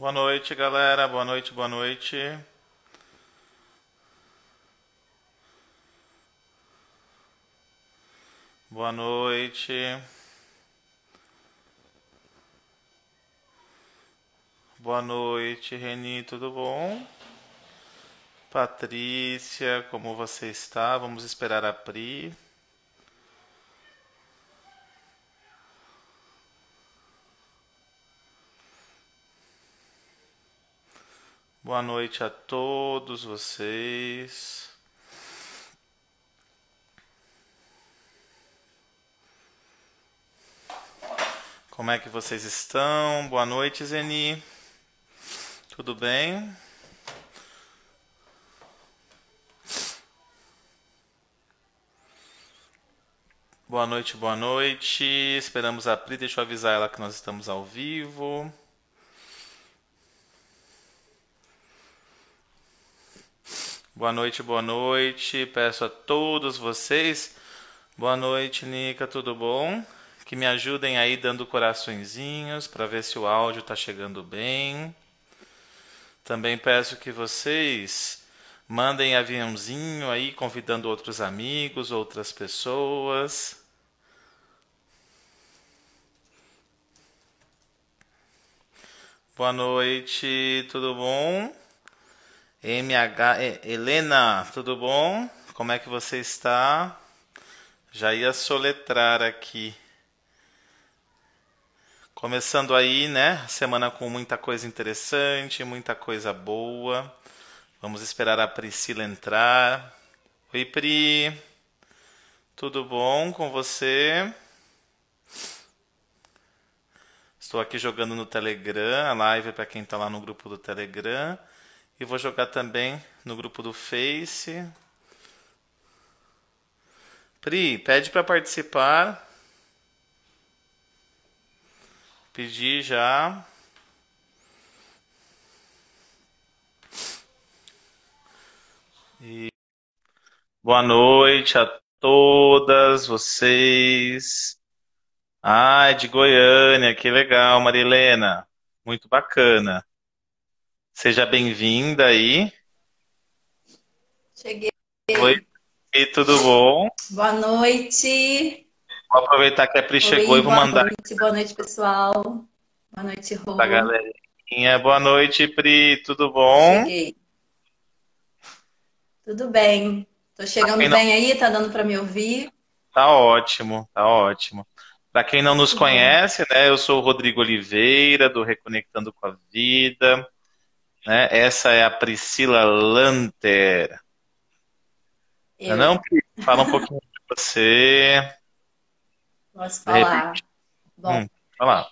Boa noite, galera. Boa noite, boa noite. Boa noite. Boa noite, Reni, tudo bom? Patrícia, como você está? Vamos esperar a Pri. Boa noite a todos vocês. Como é que vocês estão? Boa noite, Zeni. Tudo bem? Boa noite, boa noite. Esperamos a Pri. Deixa eu avisar ela que nós estamos ao vivo. Boa noite, boa noite. Peço a todos vocês. Boa noite, Nica, tudo bom? Que me ajudem aí dando coraçõezinhos para ver se o áudio está chegando bem. Também peço que vocês mandem aviãozinho aí convidando outros amigos, outras pessoas. Boa noite, tudo bom? Helena, tudo bom? Como é que você está? Já ia soletrar aqui. Começando aí, né? Semana com muita coisa interessante, muita coisa boa. Vamos esperar a Priscila entrar. Oi, Pri. Tudo bom com você? Estou aqui jogando no Telegram, a live para quem está lá no grupo do Telegram. E vou jogar também no grupo do Face. Pri, pede para participar. Pedi já. E boa noite a todas vocês. Ah, de Goiânia, que legal, Marilena. Muito bacana. Seja bem-vinda aí. Cheguei. Oi, e tudo bom? Boa noite. Vou aproveitar que a Pri chegou e Oi, vou boa mandar noite. Boa noite, pessoal. Boa noite, pra Rô. galerinha. Boa noite, Pri, tudo bom? Cheguei. Tudo bem. Tô Pra chegando quem não, bem aí? Tá dando para me ouvir? tá ótimo, tá ótimo. Para quem não nos Que bom. conhece, né, eu sou o Rodrigo Oliveira, do Reconectando com a Vida, né? Essa é a Priscila Lanter. Não, é não, Eu Pri? Fala um pouquinho de você, posso de repente. falar. Bom, Fala lá.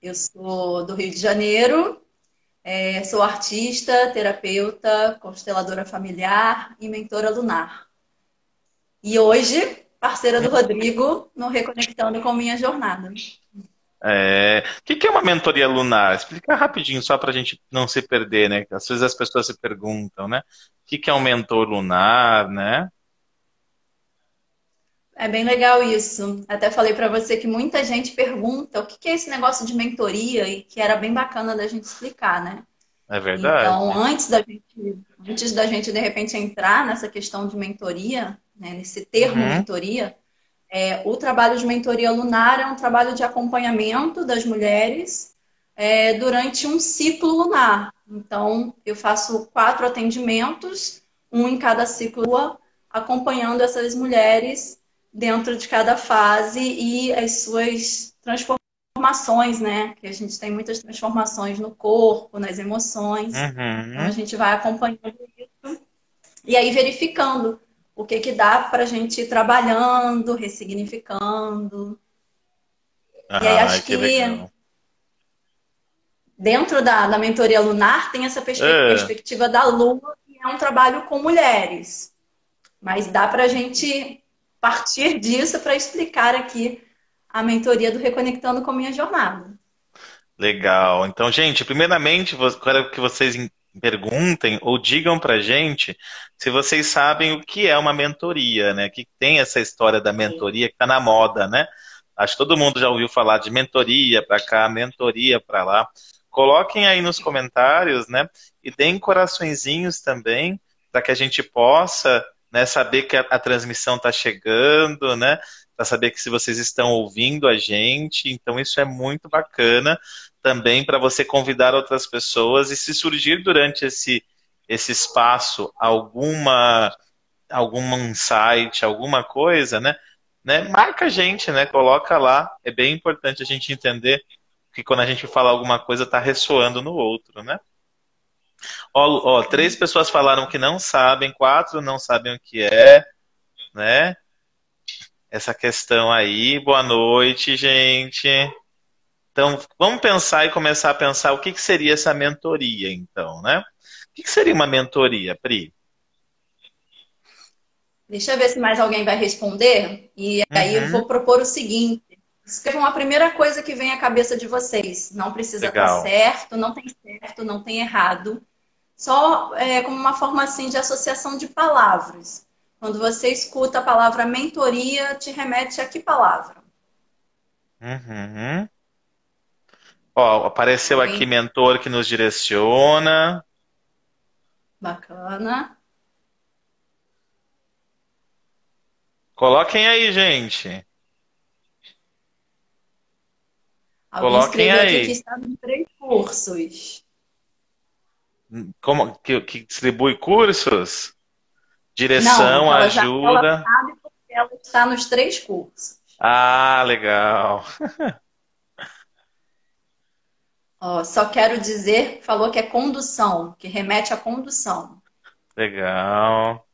eu sou do Rio de Janeiro, sou artista, terapeuta, consteladora familiar e mentora lunar. E hoje, parceira do Rodrigo no Reconectando com Minha Jornada. O que é uma mentoria lunar? Explica rapidinho, só para a gente não se perder, né? Às vezes as pessoas se perguntam, né? O que é um mentor lunar, né? É bem legal isso. Até falei para você que muita gente pergunta o que que é esse negócio de mentoria e que era bem bacana da gente explicar, né? É verdade? Então, antes da gente de repente entrar nessa questão de mentoria, né, nesse termo Uhum. mentoria, o trabalho de mentoria lunar é um trabalho de acompanhamento das mulheres durante um ciclo lunar. Então, eu faço 4 atendimentos, um em cada ciclo, acompanhando essas mulheres dentro de cada fase e as suas transformações, né? Que a gente tem muitas transformações no corpo, nas emoções. Então, a Uhum. gente vai acompanhando e aí verificando o que que dá para a gente ir trabalhando, ressignificando. E aí Ai, acho que que legal. dentro da mentoria lunar tem essa É, perspectiva da lua, que é um trabalho com mulheres. Mas dá para a gente partir disso para explicar aqui a mentoria do Reconectando com Minha Jornada. legal. Então, gente, primeiramente, quero que vocês perguntem ou digam pra gente se vocês sabem o que é uma mentoria, né? Que tem essa história da mentoria que tá na moda, né? Acho que todo mundo já ouviu falar de mentoria para cá, mentoria para lá. Coloquem aí nos comentários, né? E deem coraçõezinhos também, para que a gente possa, né, saber que a transmissão está chegando, né? Para saber que se vocês estão ouvindo a gente. Então, isso é muito bacana também para você convidar outras pessoas e se surgir durante esse espaço algum insight, alguma coisa, né? Marca a gente, né? Coloca lá. É bem importante a gente entender que quando a gente fala alguma coisa está ressoando no outro, né? Ó, 3 pessoas falaram que não sabem, 4 não sabem o que é, né? Essa questão aí. Boa noite, gente. Então, vamos pensar e começar a pensar o que que seria essa mentoria, então, né? O que que seria uma mentoria, Pri? Deixa eu ver se mais alguém vai responder. E aí eu Uhum, vou propor o seguinte: escrevam a primeira coisa que vem à cabeça de vocês. Não precisa estar legal. certo, não tem errado. Só como uma forma assim de associação de palavras. Quando você escuta a palavra mentoria, te remete a que palavra? Uhum. Ó, apareceu aqui Alguém mentor que nos direciona. bacana? Coloquem aí, gente. Alguém Coloquem escreveu aqui que aí. está nos 3 cursos. Como que distribui cursos? Não, Direção, ela ajuda. sabe porque ela está nos 3 cursos. Ah, legal. Ó, só quero dizer, falou que é condução, que remete à condução. Legal.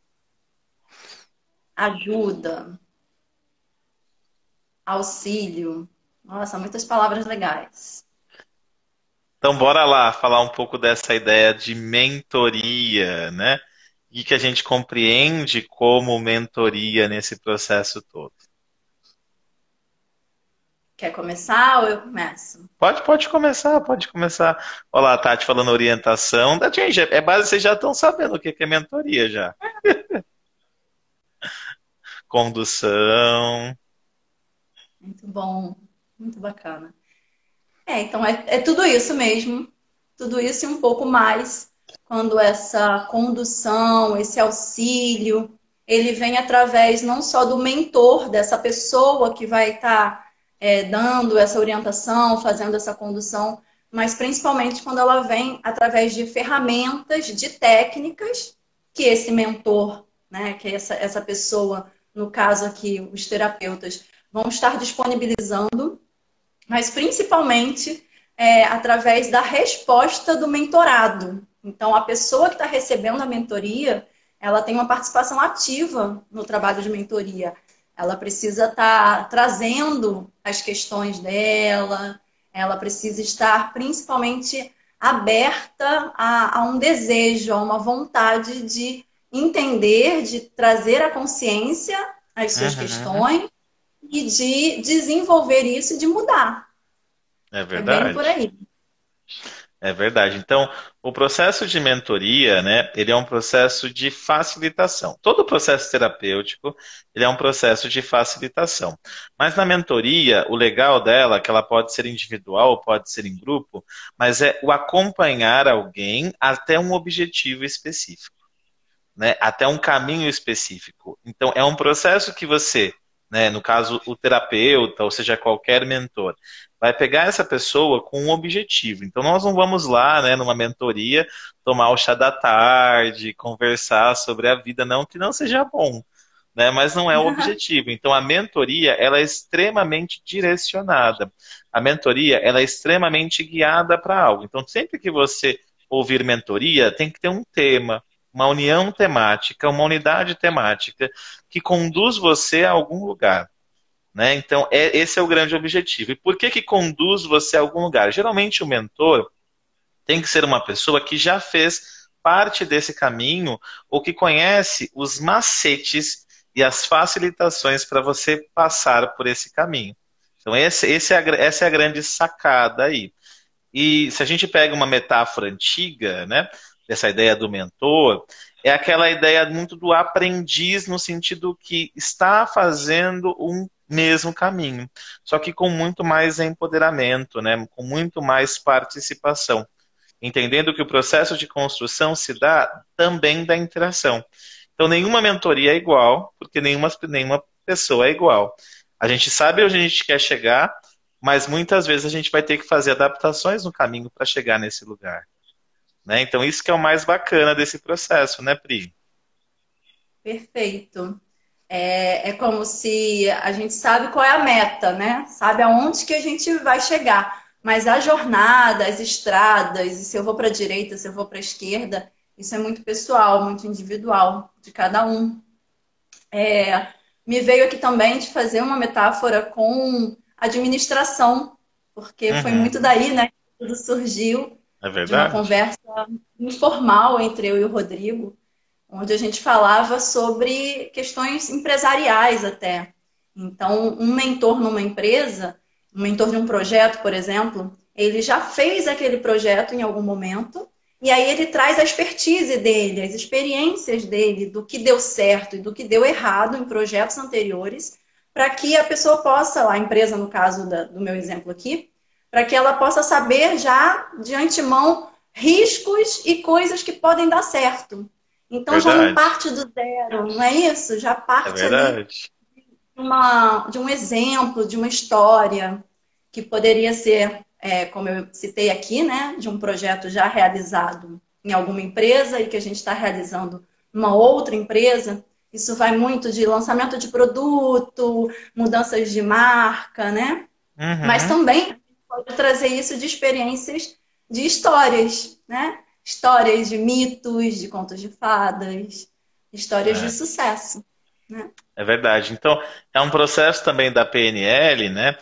Ajuda, auxílio. Nossa, muitas palavras legais. Então, bora lá falar um pouco dessa ideia de mentoria, né? E que a gente compreende como mentoria nesse processo todo. Quer começar ou eu começo? Pode começar, pode começar. Olá, Tati falando orientação. Gente, é base, vocês já estão sabendo o que que é mentoria já. Condução. Muito bom, muito bacana. Então é tudo isso mesmo. Tudo isso e um pouco mais quando essa condução, esse auxílio, ele vem através não só do mentor, dessa pessoa que vai estar dando essa orientação, fazendo essa condução, mas principalmente quando ela vem através de ferramentas, de técnicas que esse mentor, né, que essa pessoa, no caso aqui, os terapeutas, vão estar disponibilizando, mas principalmente através da resposta do mentorado. Então, a pessoa que está recebendo a mentoria, ela tem uma participação ativa no trabalho de mentoria. Ela precisa estar trazendo as questões dela, ela precisa estar principalmente aberta a um desejo, a uma vontade de entender, de trazer à consciência as suas Uhum, questões e de desenvolver isso e de mudar. é É bem por verdade. aí. É verdade. Então, o processo de mentoria, né, ele é um processo de facilitação. Todo processo terapêutico, ele é um processo de facilitação. Mas na mentoria, o legal dela é que ela pode ser individual, pode ser em grupo, mas é o acompanhar alguém até um objetivo específico, né, até um caminho específico. Então, é um processo que você, né, no caso, o terapeuta, ou seja, qualquer mentor, vai pegar essa pessoa com um objetivo. Então, nós não vamos lá, né, numa mentoria, tomar o chá da tarde, conversar sobre a vida, não que não seja bom, né, mas não é o objetivo. Então, a mentoria, ela é extremamente direcionada. A mentoria, ela é extremamente guiada para algo. Então, sempre que você ouvir mentoria, tem que ter um tema, uma união temática, uma unidade temática que conduz você a algum lugar, né? Então, esse é o grande objetivo. E por que que conduz você a algum lugar? Geralmente o mentor tem que ser uma pessoa que já fez parte desse caminho ou que conhece os macetes e as facilitações para você passar por esse caminho. Então, essa é a grande sacada aí. E se a gente pega uma metáfora antiga, né, dessa ideia do mentor, é aquela ideia muito do aprendiz no sentido que está fazendo mesmo caminho, só que com muito mais empoderamento, né? Com muito mais participação, entendendo que o processo de construção se dá também da interação. Então, nenhuma mentoria é igual, porque nenhuma pessoa é igual. A gente sabe onde a gente quer chegar, mas muitas vezes a gente vai ter que fazer adaptações no caminho para chegar nesse lugar, né? Então, isso que é o mais bacana desse processo, né, Pri? Perfeito. É como se a gente sabe qual é a meta, né? Sabe aonde que a gente vai chegar. Mas a jornada, as estradas, e se eu vou para a direita, se eu vou para a esquerda, isso é muito pessoal, muito individual de cada um. Me veio aqui também de fazer uma metáfora com administração, porque foi muito Uhum, daí, né, que tudo surgiu, é de uma verdade? conversa informal entre eu e o Rodrigo, onde a gente falava sobre questões empresariais até. Então, um mentor numa empresa, um mentor de um projeto, por exemplo, ele já fez aquele projeto em algum momento, e aí ele traz a expertise dele, as experiências dele, do que deu certo e do que deu errado em projetos anteriores, para que a pessoa possa, a empresa, no caso do meu exemplo aqui, para que ela possa saber já de antemão riscos e coisas que podem dar certo. Então já não Verdade, parte do zero, não é isso? Já é parte ali verdade. de um exemplo, de uma história, que poderia ser, como eu citei aqui, né, de um projeto já realizado em alguma empresa e que a gente está realizando numa outra empresa. Isso vai muito de lançamento de produto, mudanças de marca, né? Mas Uhum, também pode trazer isso de experiências de histórias, né? Histórias de mitos, de contos de fadas, histórias de é. sucesso, né? É verdade. Então, é um processo também da PNL, né?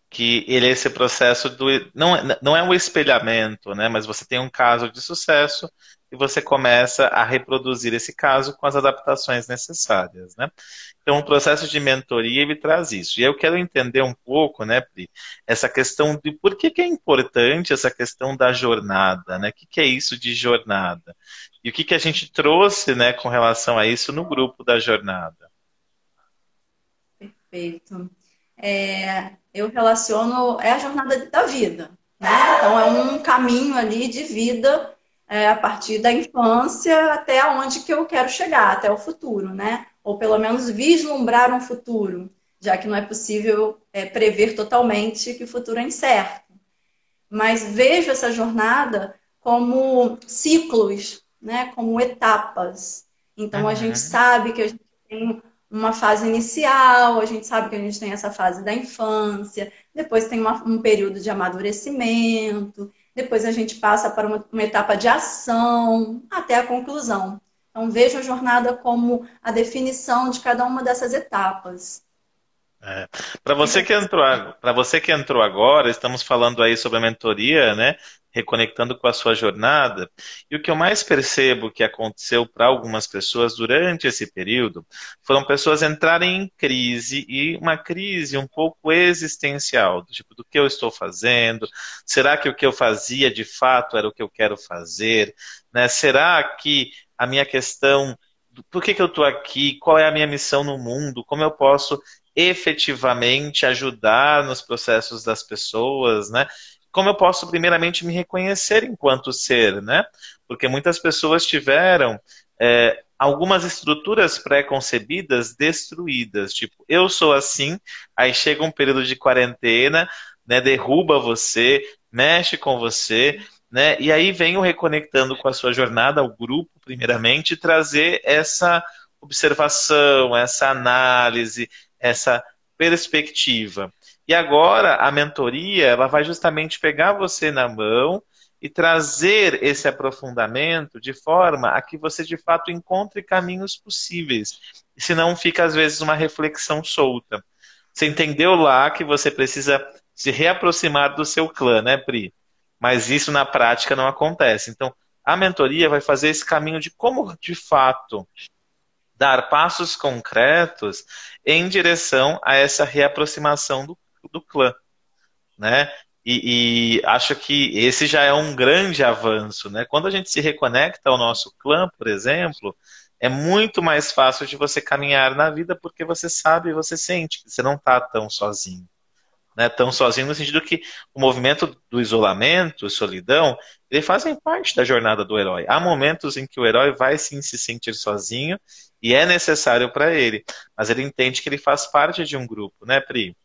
Que ele é esse processo do. Não é um espelhamento, né? Mas você tem um caso de sucesso e você começa a reproduzir esse caso com as adaptações necessárias, né? Então, o processo de mentoria, ele traz isso. E eu quero entender um pouco, né, Pri, essa questão de por que é importante essa questão da jornada, né? O que é isso de jornada? E o que a gente trouxe, né, com relação a isso no grupo da jornada? Perfeito. Eu relaciono, é a jornada da vida, né? Então é um caminho ali de vida a partir da infância até onde que eu quero chegar, até o futuro, né? Ou pelo menos vislumbrar um futuro, já que não é possível prever totalmente que o futuro é incerto. Mas vejo essa jornada como ciclos, né? Como etapas. Então a gente Uhum. sabe que a gente tem uma fase inicial, a gente sabe que a gente tem essa fase da infância, depois tem um período de amadurecimento, depois a gente passa para uma etapa de ação, até a conclusão. Então vejo a jornada como a definição de cada uma dessas etapas. É. E você? Para você que entrou agora, estamos falando aí sobre a mentoria, né? Reconectando com a sua jornada. E o que eu mais percebo que aconteceu para algumas pessoas durante esse período foram pessoas entrarem em crise e uma crise um pouco existencial, do tipo, do que eu estou fazendo? Será que o que eu fazia de fato era o que eu quero fazer? Né? Será que a minha questão por que eu estou aqui? Qual é a minha missão no mundo? Como eu posso efetivamente ajudar nos processos das pessoas, né? Como eu posso primeiramente me reconhecer enquanto ser, né? Porque muitas pessoas tiveram algumas estruturas pré-concebidas destruídas, tipo, eu sou assim, aí chega um período de quarentena, né? Derruba você, mexe com você, né? E aí vem o reconectando com a sua jornada, o grupo, primeiramente, e trazer essa observação, essa análise, essa perspectiva. E agora a mentoria, ela vai justamente pegar você na mão e trazer esse aprofundamento de forma a que você de fato encontre caminhos possíveis. Senão fica às vezes uma reflexão solta. Você entendeu lá que você precisa se reaproximar do seu clã, né, Pri? Mas isso na prática não acontece. Então, a mentoria vai fazer esse caminho de como de fato dar passos concretos em direção a essa reaproximação do clã, né? E acho que esse já é um grande avanço, né? Quando a gente se reconecta ao nosso clã, por exemplo, é muito mais fácil de você caminhar na vida porque você sabe, você sente que você não está tão sozinho. Né, tão sozinho no sentido que o movimento do isolamento, solidão, eles fazem parte da jornada do herói. Há momentos em que o herói vai sim se sentir sozinho e é necessário para ele, mas ele entende que ele faz parte de um grupo, né, Pri?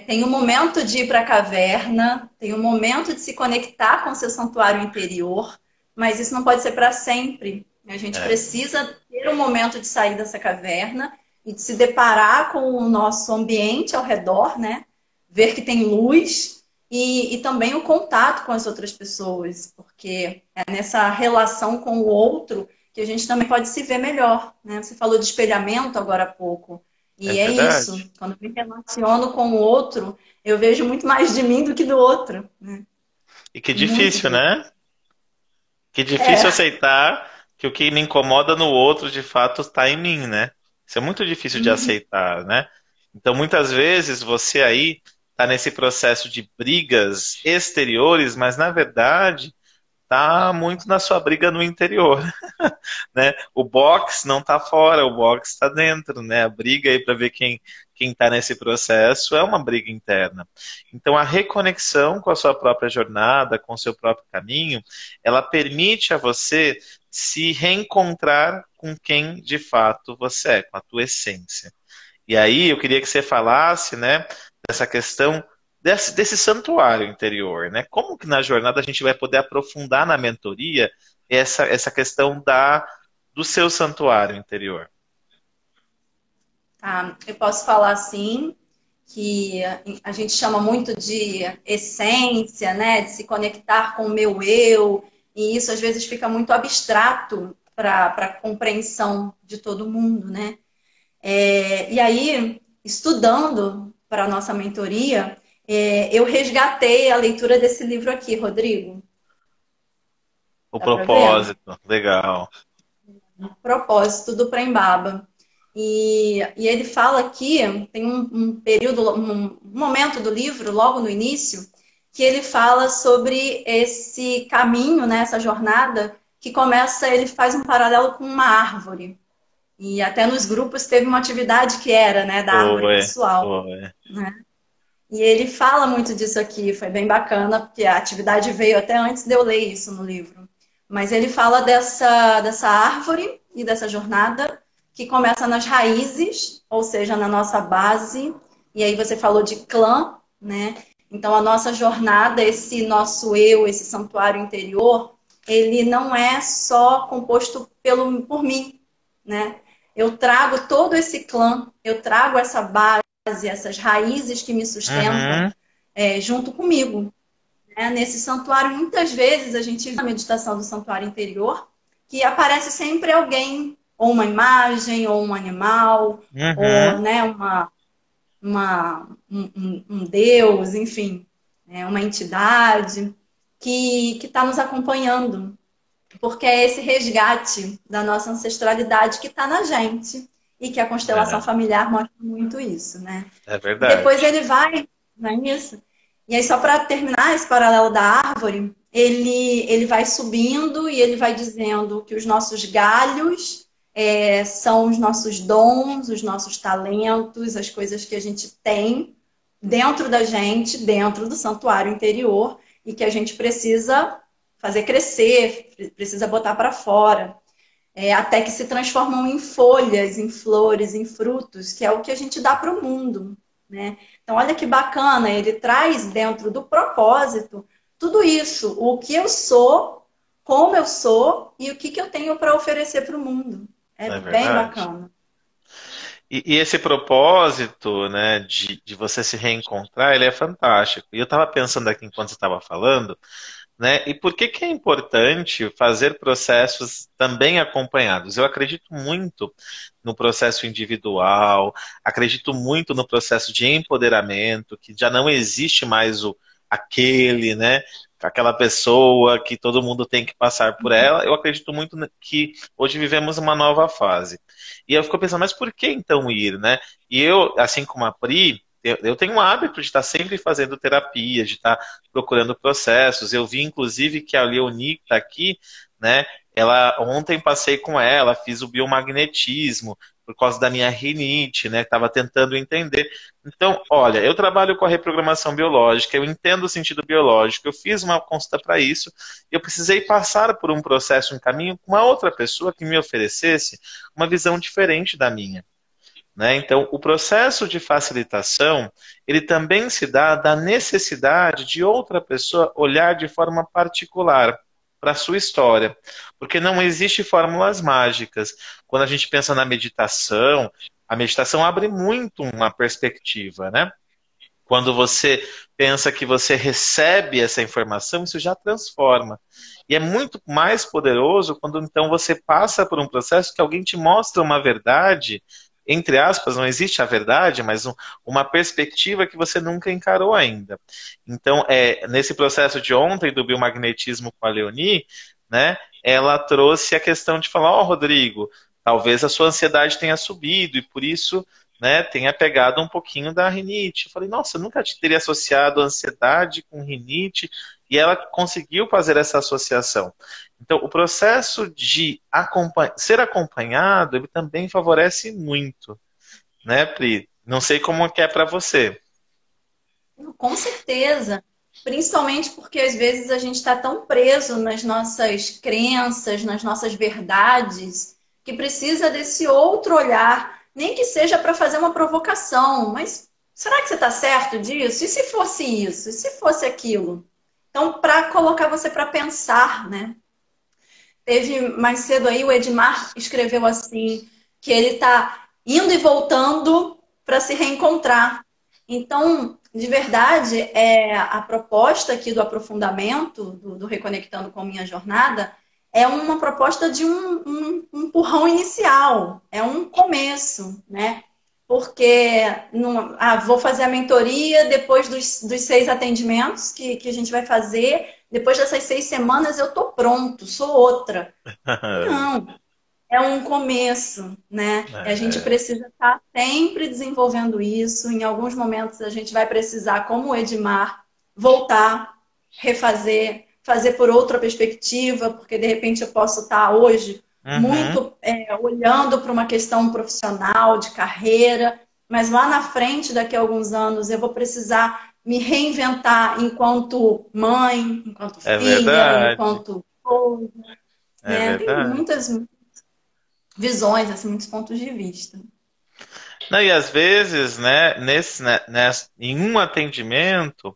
Tem o momento de ir para a caverna, tem o momento de se conectar com seu santuário interior, mas isso não pode ser para sempre. A gente É, precisa ter um momento de sair dessa caverna e de se deparar com o nosso ambiente ao redor, né? Ver que tem luz e também o contato com as outras pessoas, porque é nessa relação com o outro que a gente também pode se ver melhor, né? Você falou de espelhamento agora há pouco. é E é verdade. isso. Quando eu me relaciono com o outro, eu vejo muito mais de mim do que do outro, né? E que Muito difícil, disso. né? Que difícil É. aceitar que o que me incomoda no outro, de fato, está em mim, né? Isso é muito difícil de Uhum. aceitar, né? Então, muitas vezes, você aí está nesse processo de brigas exteriores, mas, na verdade, tá muito na sua briga no interior, né? O box não tá fora, o box está dentro, né? A briga aí para ver quem está nesse processo é uma briga interna. Então, a reconexão com a sua própria jornada, com o seu próprio caminho, ela permite a você se reencontrar com quem de fato você é, com a tua essência. E aí eu queria que você falasse, né, dessa questão desse santuário interior, né? Como que na jornada a gente vai poder aprofundar na mentoria essa questão do seu santuário interior? Tá? Eu posso falar assim que a gente chama muito de essência, né? De se conectar com o meu eu, e isso às vezes fica muito abstrato para a compreensão de todo mundo, né? E aí, estudando para a nossa mentoria, eu resgatei a leitura desse livro aqui, Rodrigo. O Dá para ver? propósito, legal. Propósito do Prembaba. E ele fala aqui, tem um período, um momento do livro, logo no início, que ele fala sobre esse caminho, né, essa jornada, que começa, ele faz um paralelo com uma árvore. E até nos grupos teve uma atividade que era, né, da árvore Foi, pessoal, foi. né? E ele fala muito disso aqui, foi bem bacana, porque a atividade veio até antes de eu ler isso no livro. Mas ele fala dessa árvore e dessa jornada que começa nas raízes, ou seja, na nossa base. E aí você falou de clã, né? Então a nossa jornada, esse nosso eu, esse santuário interior, ele não é só composto por mim, né? Eu trago todo esse clã, eu trago essa base, essas raízes que me sustentam Uhum, junto comigo. Né? Nesse santuário, muitas vezes a gente vê na meditação do santuário interior que aparece sempre alguém, ou uma imagem, ou um animal, ou uhum, né, um Deus, enfim, uma entidade que está nos acompanhando, porque é esse resgate da nossa ancestralidade que está na gente e que a constelação é, familiar mostra muito isso, né? é E depois verdade. ele vai, não é isso? E aí, só para terminar esse paralelo da árvore, ele vai subindo e ele vai dizendo que os nossos galhos são os nossos dons, os nossos talentos, as coisas que a gente tem dentro da gente, dentro do santuário interior, e que a gente precisa fazer crescer, precisa botar para fora. Até que se transformam em folhas, em flores, em frutos, que é o que a gente dá para o mundo, né? Então, olha que bacana, ele traz dentro do propósito tudo isso, o que eu sou, como eu sou e o que eu tenho para oferecer para o mundo. É É bem verdade. bacana. E esse propósito, né, de você se reencontrar, ele é fantástico. E eu estava pensando aqui enquanto você estava falando, né, e por que que é importante fazer processos também acompanhados? Eu acredito muito no processo individual, acredito muito no processo de empoderamento, que já não existe mais aquele, né, aquela pessoa que todo mundo tem que passar por ela. Eu acredito muito que hoje vivemos uma nova fase. E eu fico pensando, mas por que então ir, né? E eu, assim como a Pri, eu tenho um hábito de estar sempre fazendo terapia, de estar procurando processos. Eu vi, inclusive, que a Leonie está aqui, né? Ontem passei com ela, fiz o biomagnetismo por causa da minha rinite, né? Estava tentando entender. Então, olha, eu trabalho com a reprogramação biológica, eu entendo o sentido biológico, eu fiz uma consulta para isso, e eu precisei passar por um processo, um caminho com uma outra pessoa que me oferecesse uma visão diferente da minha. Né? Então, o processo de facilitação, ele também se dá da necessidade de outra pessoa olhar de forma particular para a sua história, porque não existe fórmulas mágicas. Quando a gente pensa na meditação, a meditação abre muito uma perspectiva, né? Quando você pensa que você recebe essa informação, isso já transforma. E é muito mais poderoso quando então você passa por um processo que alguém te mostra uma verdade, entre aspas, não existe a verdade, mas uma perspectiva que você nunca encarou ainda. Então, nesse processo de ontem do biomagnetismo com a Leonie, né, ela trouxe a questão de falar, ó, Rodrigo, talvez a sua ansiedade tenha subido e por isso, né, tenha pegado um pouquinho da rinite. Eu falei, nossa, eu nunca te teria associado ansiedade com rinite, e ela conseguiu fazer essa associação. Então, o processo de ser acompanhado, ele também favorece muito, né, Pri? Não sei como que é para você. Com certeza. Principalmente porque às vezes a gente está tão preso nas nossas crenças, nas nossas verdades, que precisa desse outro olhar, nem que seja para fazer uma provocação. Mas será que você está certo disso? E se fosse isso? E se fosse aquilo? Então, para colocar você para pensar, né? Teve mais cedo aí, o Edmar escreveu assim, que ele está indo e voltando para se reencontrar. Então, de verdade, a proposta aqui do aprofundamento, do Reconectando com Minha Jornada, é uma proposta de um empurrão inicial, é um começo, né? Porque vou fazer a mentoria depois dos 6 atendimentos que a gente vai fazer. Depois dessas 6 semanas eu tô pronto, sou outra. Não, é um começo, né? A gente precisa estar sempre desenvolvendo isso. Em alguns momentos a gente vai precisar, como o Edmar, voltar, refazer, fazer por outra perspectiva, porque de repente eu posso estar hoje muito olhando para uma questão profissional, de carreira, mas lá na frente, daqui a alguns anos, eu vou precisar me reinventar enquanto mãe, enquanto É filha, verdade, enquanto esposa, é né? Tem verdade. muitas visões, assim, muitos pontos de vista. Não, e às vezes, né, em um atendimento,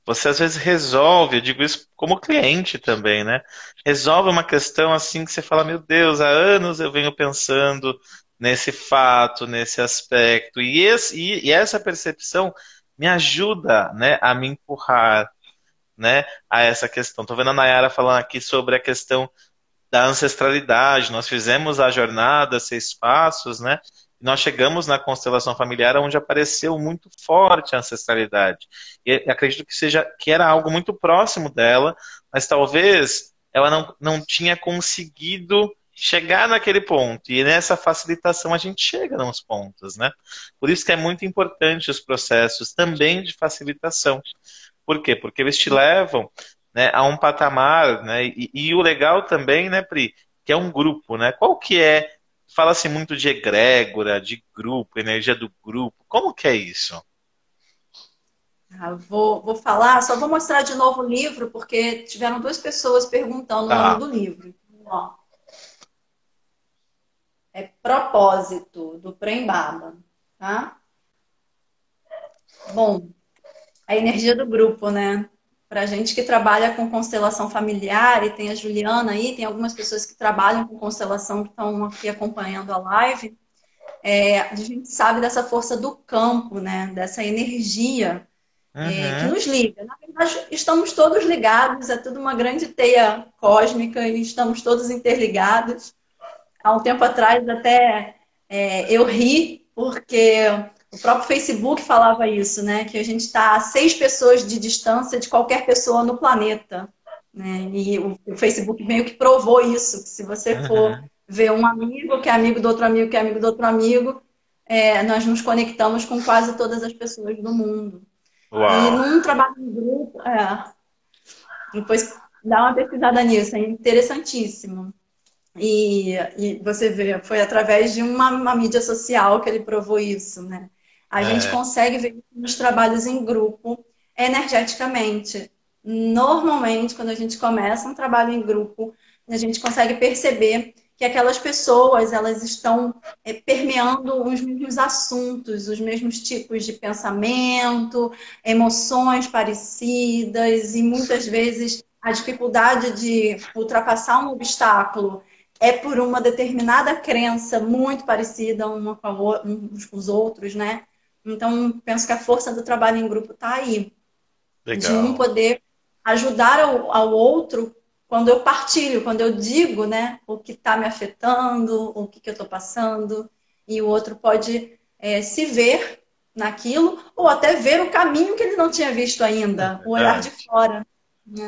você às vezes resolve, eu digo isso como cliente também, né? Resolve uma questão assim que você fala, meu Deus, há anos eu venho pensando nesse fato, nesse aspecto, e essa percepção me ajuda, né, a me empurrar, né, a essa questão. Tô vendo a Nayara falando aqui sobre a questão da ancestralidade. Nós fizemos a jornada 6 passos, né? E nós chegamos na constelação familiar onde apareceu muito forte a ancestralidade. E acredito que era algo muito próximo dela, mas talvez ela não tinha conseguido chegar naquele ponto. E nessa facilitação a gente chega nos pontos, né? Por isso que é muito importante os processos também de facilitação. Por quê? Porque eles te levam, né, a um patamar, né, e o legal também, né, Pri, que é um grupo, né? Qual que é? Fala-se muito de egrégora, de grupo, energia do grupo. Como que é isso? Vou falar, só vou mostrar de novo o livro, porque tiveram 2 pessoas perguntando o nome Tá. do livro. Ó, é Propósito, do Prem Baba, tá? Bom, a energia do grupo, né? Pra gente que trabalha com constelação familiar, e tem a Juliana aí, tem algumas pessoas que trabalham com constelação que estão aqui acompanhando a live, a gente sabe dessa força do campo, né? Dessa energia que Uhum. nos liga. Na verdade, estamos todos ligados, é tudo uma grande teia cósmica e estamos todos interligados. Há um tempo atrás até eu ri, porque o próprio Facebook falava isso, né? Que a gente está a 6 pessoas de distância de qualquer pessoa no planeta. Né? E o Facebook meio que provou isso, que se você for Uhum. ver um amigo, que é amigo do outro amigo, que é amigo do outro amigo, nós nos conectamos com quase todas as pessoas do mundo. E Uau. num trabalho em grupo, depois dá uma pesquisada nisso, é interessantíssimo. E você vê, foi através de uma mídia social que ele provou isso, né? A gente É, consegue ver isso nos trabalhos em grupo, energeticamente. Normalmente, quando a gente começa um trabalho em grupo, a gente consegue perceber que aquelas pessoas, elas estão permeando os mesmos assuntos, os mesmos tipos de pensamento, emoções parecidas, e muitas vezes a dificuldade de ultrapassar um obstáculo é por uma determinada crença muito parecida uns com os outros, né? Então, penso que a força do trabalho em grupo está aí, de um legal. poder ajudar ao outro quando eu partilho, quando eu digo, né, o que está me afetando, o que eu estou passando, e o outro pode se ver naquilo, ou até ver o caminho que ele não tinha visto É ainda, o olhar de verdade. fora, né?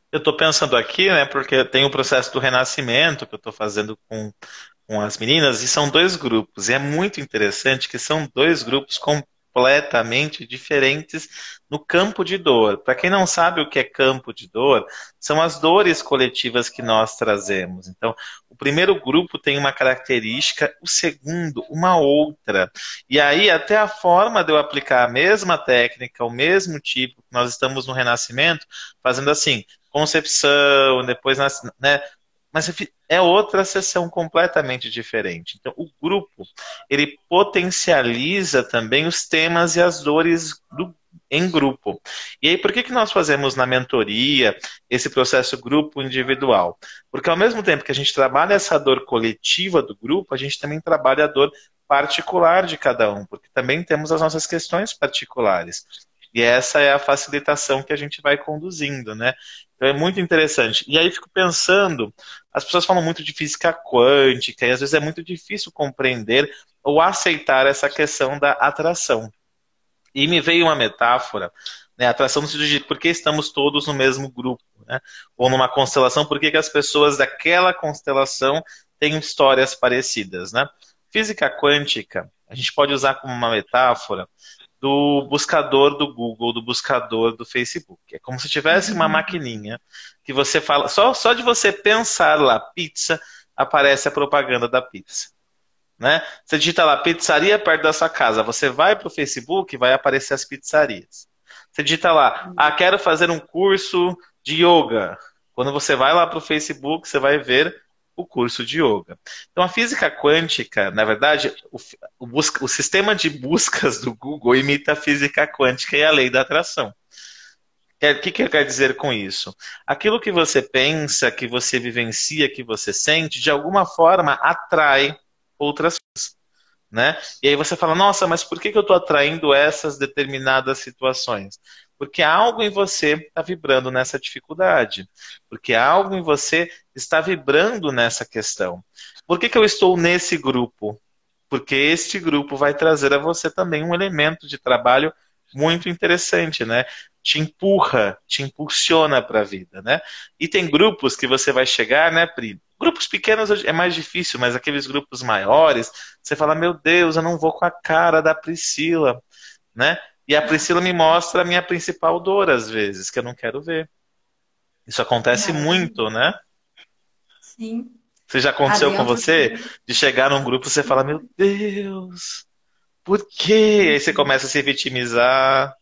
Eu estou pensando aqui, né, porque tem o processo do renascimento que eu estou fazendo com as meninas, e são dois grupos, e é muito interessante que são dois grupos completamente diferentes no campo de dor. Para quem não sabe o que é campo de dor, são as dores coletivas que nós trazemos. Então, o primeiro grupo tem uma característica, o segundo, uma outra. E aí, até a forma de eu aplicar a mesma técnica, o mesmo tipo, que nós estamos no renascimento, fazendo assim, concepção, depois, né, mas é outra sessão completamente diferente. Então, o grupo, ele potencializa também os temas e as dores em grupo. E aí, por que nós fazemos na mentoria esse processo grupo individual? Porque ao mesmo tempo que a gente trabalha essa dor coletiva do grupo, a gente também trabalha a dor particular de cada um, porque também temos as nossas questões particulares. E essa é a facilitação que a gente vai conduzindo, né? Então é muito interessante. E aí fico pensando, as pessoas falam muito de física quântica e às vezes é muito difícil compreender ou aceitar essa questão da atração. E me veio uma metáfora, né? Atração no sentido de por que estamos todos no mesmo grupo, né? Ou numa constelação, por que as pessoas daquela constelação têm histórias parecidas, né? Física quântica, a gente pode usar como uma metáfora do buscador do Google, do buscador do Facebook. É como se tivesse uma maquininha que você fala, só de você pensar lá pizza, aparece a propaganda da pizza. Né? Você digita lá pizzaria perto da sua casa, você vai para o Facebook, vai aparecer as pizzarias. Você digita lá, quero fazer um curso de yoga. Quando você vai lá para o Facebook, você vai ver o curso de yoga. Então, a física quântica, na verdade, o sistema de buscas do Google imita a física quântica e a lei da atração. O que eu quero dizer com isso? Aquilo que você pensa, que você vivencia, que você sente, de alguma forma atrai outras coisas, né? E aí você fala, nossa, mas por que eu estou atraindo essas determinadas situações? Porque algo em você está vibrando nessa dificuldade. Porque algo em você está vibrando nessa questão. Por que eu estou nesse grupo? Porque este grupo vai trazer a você também um elemento de trabalho muito interessante, né? Te empurra, te impulsiona para a vida, né? E tem grupos que você vai chegar, né, Pri? Grupos pequenos é mais difícil, mas aqueles grupos maiores, você fala, meu Deus, eu não vou com a cara da Priscila, né? E a Priscila me mostra a minha principal dor, às vezes, que eu não quero ver. Isso acontece Exatamente. muito, né? Sim. Você já Tá aconteceu com dentro você? do... De chegar num grupo e você fala, meu Deus, por quê? Aí você começa a se vitimizar.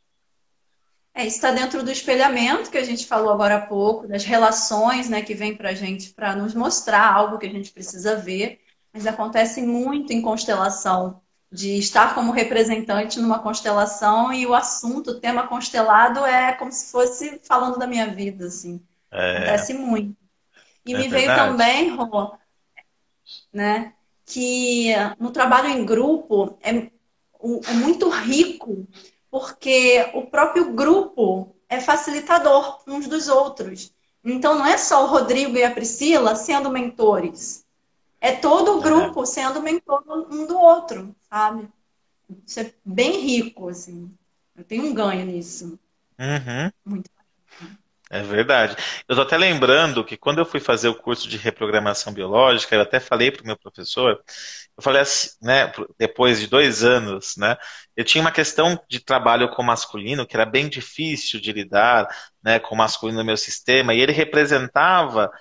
Isso está dentro do espelhamento que a gente falou agora há pouco, das relações, né, que vem para a gente para nos mostrar algo que a gente precisa ver, mas acontece muito em constelação, de estar como representante numa constelação e o assunto, o tema constelado é como se fosse falando da minha vida, assim. É, Acontece muito. E é me veio verdade. também, Rô, né, que no trabalho em grupo é muito rico, porque o próprio grupo é facilitador uns dos outros. Então não é só o Rodrigo e a Priscila sendo mentores, é todo o É. grupo sendo mentor um do outro, sabe? Isso é bem rico, assim. Eu tenho um ganho nisso. Uhum. Muito. É verdade. Eu tô até lembrando que quando eu fui fazer o curso de reprogramação biológica, eu até falei para o meu professor, eu falei assim, né, depois de 2 anos, né, eu tinha uma questão de trabalho com masculino que era bem difícil de lidar, né, com o masculino no meu sistema, e ele representava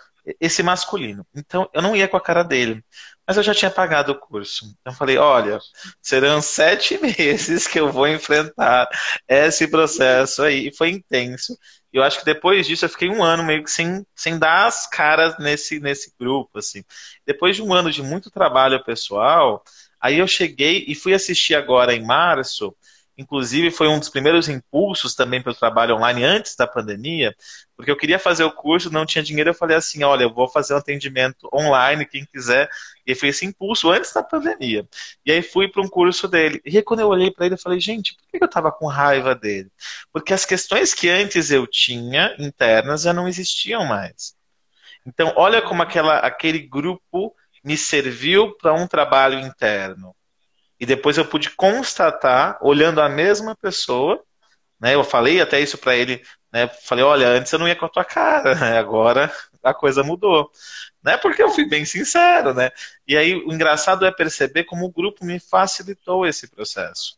esse masculino. Então, eu não ia com a cara dele. Mas eu já tinha pagado o curso. Então, eu falei, olha, serão 7 meses que eu vou enfrentar esse processo aí. E foi intenso. E eu acho que depois disso, eu fiquei um ano meio que sem dar as caras nesse grupo, assim. Depois de um ano de muito trabalho pessoal, aí eu cheguei e fui assistir agora em março. Inclusive, foi um dos primeiros impulsos também para o trabalho online antes da pandemia, porque eu queria fazer o curso, não tinha dinheiro, eu falei assim, olha, eu vou fazer um atendimento online, quem quiser, e foi esse impulso antes da pandemia. E aí fui para um curso dele. E aí quando eu olhei para ele, eu falei, gente, por que eu estava com raiva dele? Porque as questões que antes eu tinha internas já não existiam mais. Então, olha como aquele grupo me serviu para um trabalho interno. E depois eu pude constatar, olhando a mesma pessoa, né? Eu falei até isso para ele, né? Falei, olha, antes eu não ia com a tua cara, né? Agora a coisa mudou, né? Porque eu fui bem sincero, né? E aí o engraçado é perceber como o grupo me facilitou esse processo,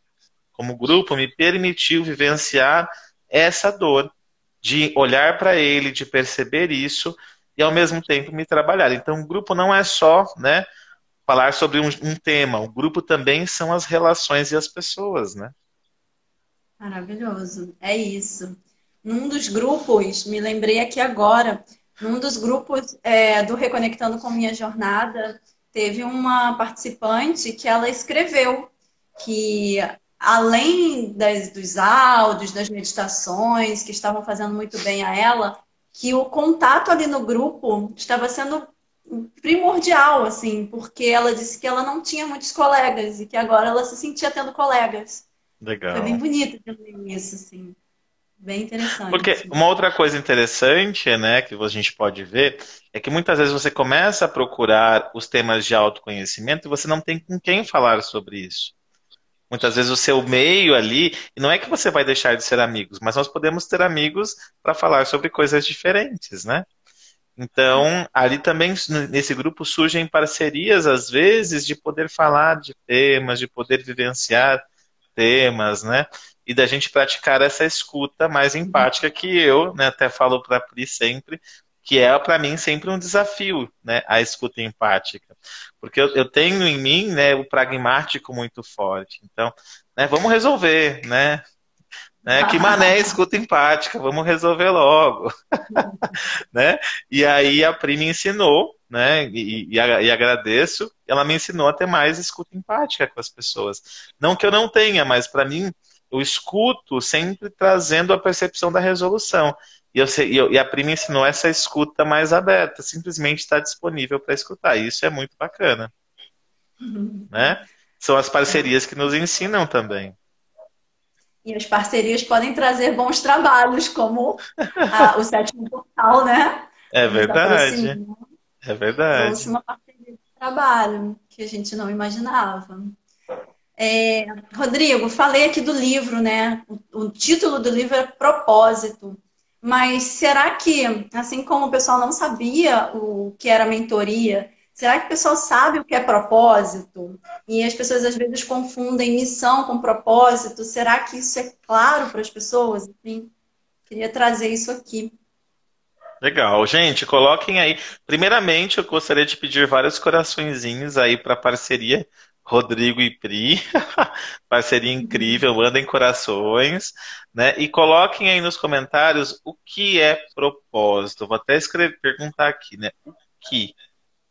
como o grupo me permitiu vivenciar essa dor de olhar para ele, de perceber isso e ao mesmo tempo me trabalhar. Então o grupo não é só, né? Falar sobre um tema, o grupo também são as relações e as pessoas, né? Maravilhoso. É isso. Num dos grupos, me lembrei aqui agora, num dos grupos do Reconectando com Minha Jornada, teve uma participante que ela escreveu que, além dos áudios, das meditações, que estavam fazendo muito bem a ela, que o contato ali no grupo estava sendo primordial, assim, porque ela disse que ela não tinha muitos colegas e que agora ela se sentia tendo colegas. Foi bem Legal. bonito também isso, assim. Bem Porque interessante. uma outra coisa interessante, né, que a gente pode ver, é que muitas vezes você começa a procurar os temas de autoconhecimento e você não tem com quem falar sobre isso. Muitas vezes o seu meio ali, e não é que você vai deixar de ser amigos, mas nós podemos ter amigos para falar sobre coisas diferentes, né? Então, ali também, nesse grupo, surgem parcerias, às vezes, de poder falar de temas, de poder vivenciar temas, né? E da gente praticar essa escuta mais empática que eu, né, até falo para a Pri sempre, que é para mim sempre um desafio, né, a escuta empática. Porque eu tenho em mim, né, o pragmático muito forte. Então, né, vamos resolver, né? Que mané escuta empática, vamos resolver logo, né? E aí a Pri me ensinou, né? E agradeço, ela me ensinou a ter mais escuta empática com as pessoas. Não que eu não tenha, mas para mim eu escuto sempre trazendo a percepção da resolução. E a Pri me ensinou essa escuta mais aberta, simplesmente estar disponível para escutar. Isso é muito bacana, né? São as É. parcerias que nos ensinam também. E as parcerias podem trazer bons trabalhos, como o sétimo portal, né? É Nos verdade, aproxima. é Trouxe verdade. uma parceria de trabalho que a gente não imaginava. Rodrigo, falei aqui do livro, né? O título do livro é Propósito. Mas será que, assim como o pessoal não sabia o que era mentoria, será que o pessoal sabe o que é propósito? E as pessoas às vezes confundem missão com propósito. Será que isso é claro para as pessoas? Enfim, queria trazer isso aqui. Legal, gente, coloquem aí. Primeiramente, eu gostaria de pedir vários coraçõezinhos aí para a parceria Rodrigo e Pri. Parceria incrível, mandem corações, né? E coloquem aí nos comentários o que é propósito. Vou até escrever, perguntar aqui, né? O que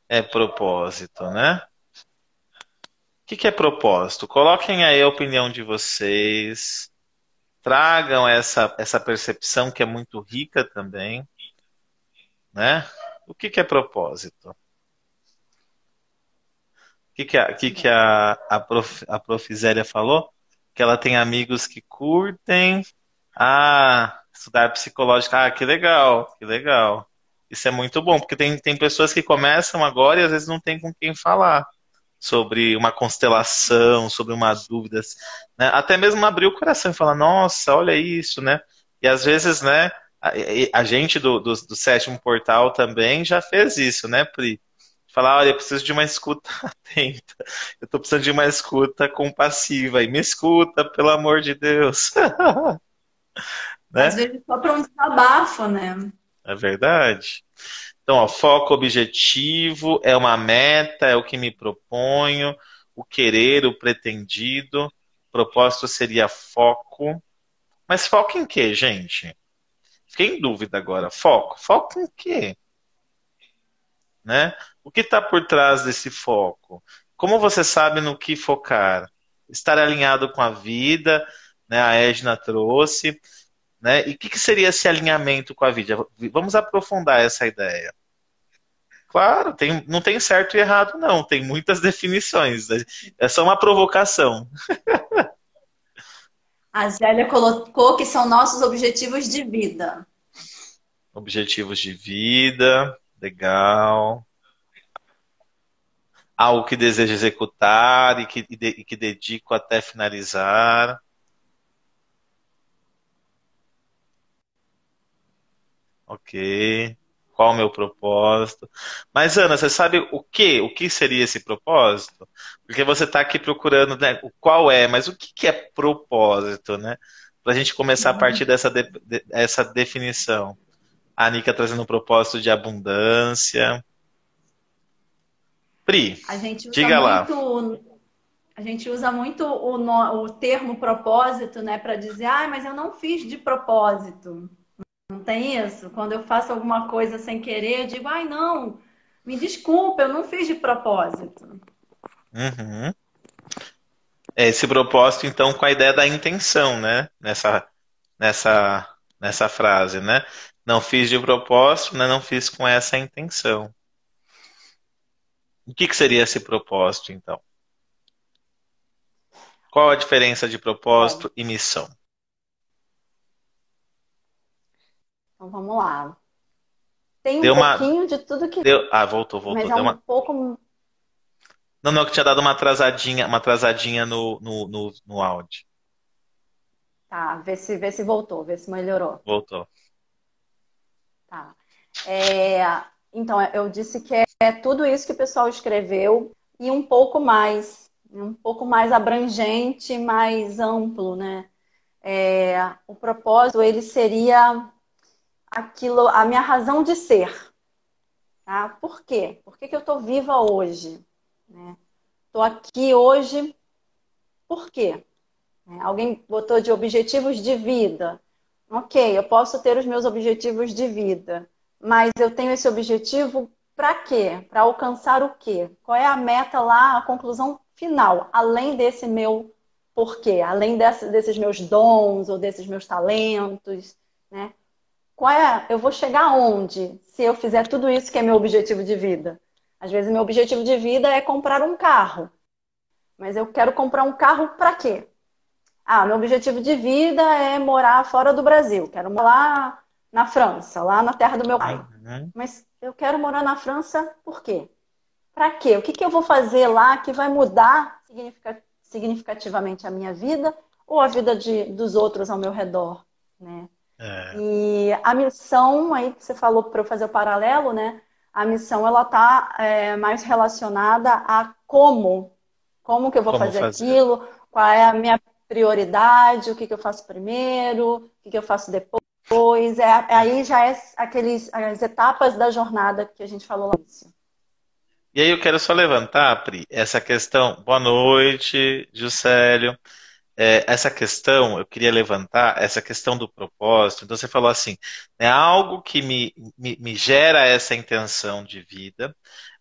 é propósito, né? O que é propósito? Coloquem aí a opinião de vocês. Tragam essa percepção que é muito rica também, né? O que é propósito? O que a prof. Zélia falou? Que ela tem amigos que curtem. Ah, estudar psicológica. Ah, que legal, que legal. Isso é muito bom, porque tem pessoas que começam agora e às vezes não tem com quem falar sobre uma constelação, sobre uma dúvida, né? Até mesmo abrir o coração e falar, nossa, olha isso, né? E às vezes, né, a gente do sétimo portal também já fez isso, né, Pri? Falar, olha, eu preciso de uma escuta atenta. Eu tô precisando de uma escuta compassiva. E me escuta, pelo amor de Deus. Às Né? vezes só para um desabafo, né? É verdade. Então, ó, foco, objetivo, é uma meta, é o que me proponho, o querer, o pretendido. Propósito seria foco. Mas foco em quê, gente? Fiquei em dúvida agora. Foco. Foco em quê? Né? O que está por trás desse foco? Como você sabe no que focar? Estar alinhado com a vida, né? A Edna trouxe, né? E o que seria esse alinhamento com a vida? Vamos aprofundar essa ideia. Claro, não tem certo e errado, não. Tem muitas definições. É só uma provocação. A Zélia colocou que são nossos objetivos de vida. Objetivos de vida, legal. Algo que desejo executar e que dedico até finalizar. Ok. Qual o meu propósito? Mas, Ana, você sabe o que? O que seria esse propósito? Porque você está aqui procurando, né, o qual é, mas o que é propósito, né? Para a gente começar a partir essa definição. A Nica trazendo um propósito de abundância. Pri, A gente usa diga lá. muito, a gente usa muito o termo propósito, né, para dizer, ah, mas eu não fiz de propósito. Não tem isso? Quando eu faço alguma coisa sem querer, eu digo, ai, não, me desculpa, eu não fiz de propósito. Uhum. Esse propósito, então, com a ideia da intenção, né? Nessa frase, né? Não fiz de propósito, né? Não fiz com essa intenção. O que seria esse propósito, então? Qual a diferença de Bom, propósito e missão? então vamos lá. Tem um Deu uma. pouquinho de tudo que, Voltou. mas é Deu um uma. pouco. Não, não, que tinha dado uma atrasadinha no áudio. Tá, vê se voltou, vê se melhorou. Voltou. Tá. É, então, eu disse que é tudo isso que o pessoal escreveu e um pouco mais abrangente, mais amplo, né? O propósito, ele seria aquilo, a minha razão de ser, tá? Por quê? Por que que eu estou viva hoje? Né? Estou aqui hoje, por quê? Alguém botou de objetivos de vida. Ok, eu posso ter os meus objetivos de vida, mas eu tenho esse objetivo para quê? Para alcançar o quê? Qual é a meta lá, a conclusão final, além desse meu porquê, além desses meus dons ou desses meus talentos, né? Eu vou chegar aonde se eu fizer tudo isso que é meu objetivo de vida? Às vezes meu objetivo de vida é comprar um carro, mas eu quero comprar um carro para quê? Ah, meu objetivo de vida é morar fora do Brasil. Quero morar lá na França, lá na terra do meu pai. Uhum. Mas eu quero morar na França por quê? Para quê? O que que eu vou fazer lá que vai mudar significativamente a minha vida ou a vida dos outros ao meu redor, né? É. E a missão, aí que você falou para eu fazer o paralelo, né? A missão, ela tá mais relacionada a como que eu vou Como fazer fazer? aquilo, qual é a minha prioridade, o que que eu faço primeiro, o que que eu faço depois. Aí já é as etapas da jornada que a gente falou lá. E aí eu quero só levantar, Pri, essa questão. Boa noite, Juscelio. Essa questão, eu queria levantar essa questão do propósito. Então você falou assim, é algo que me gera essa intenção de vida,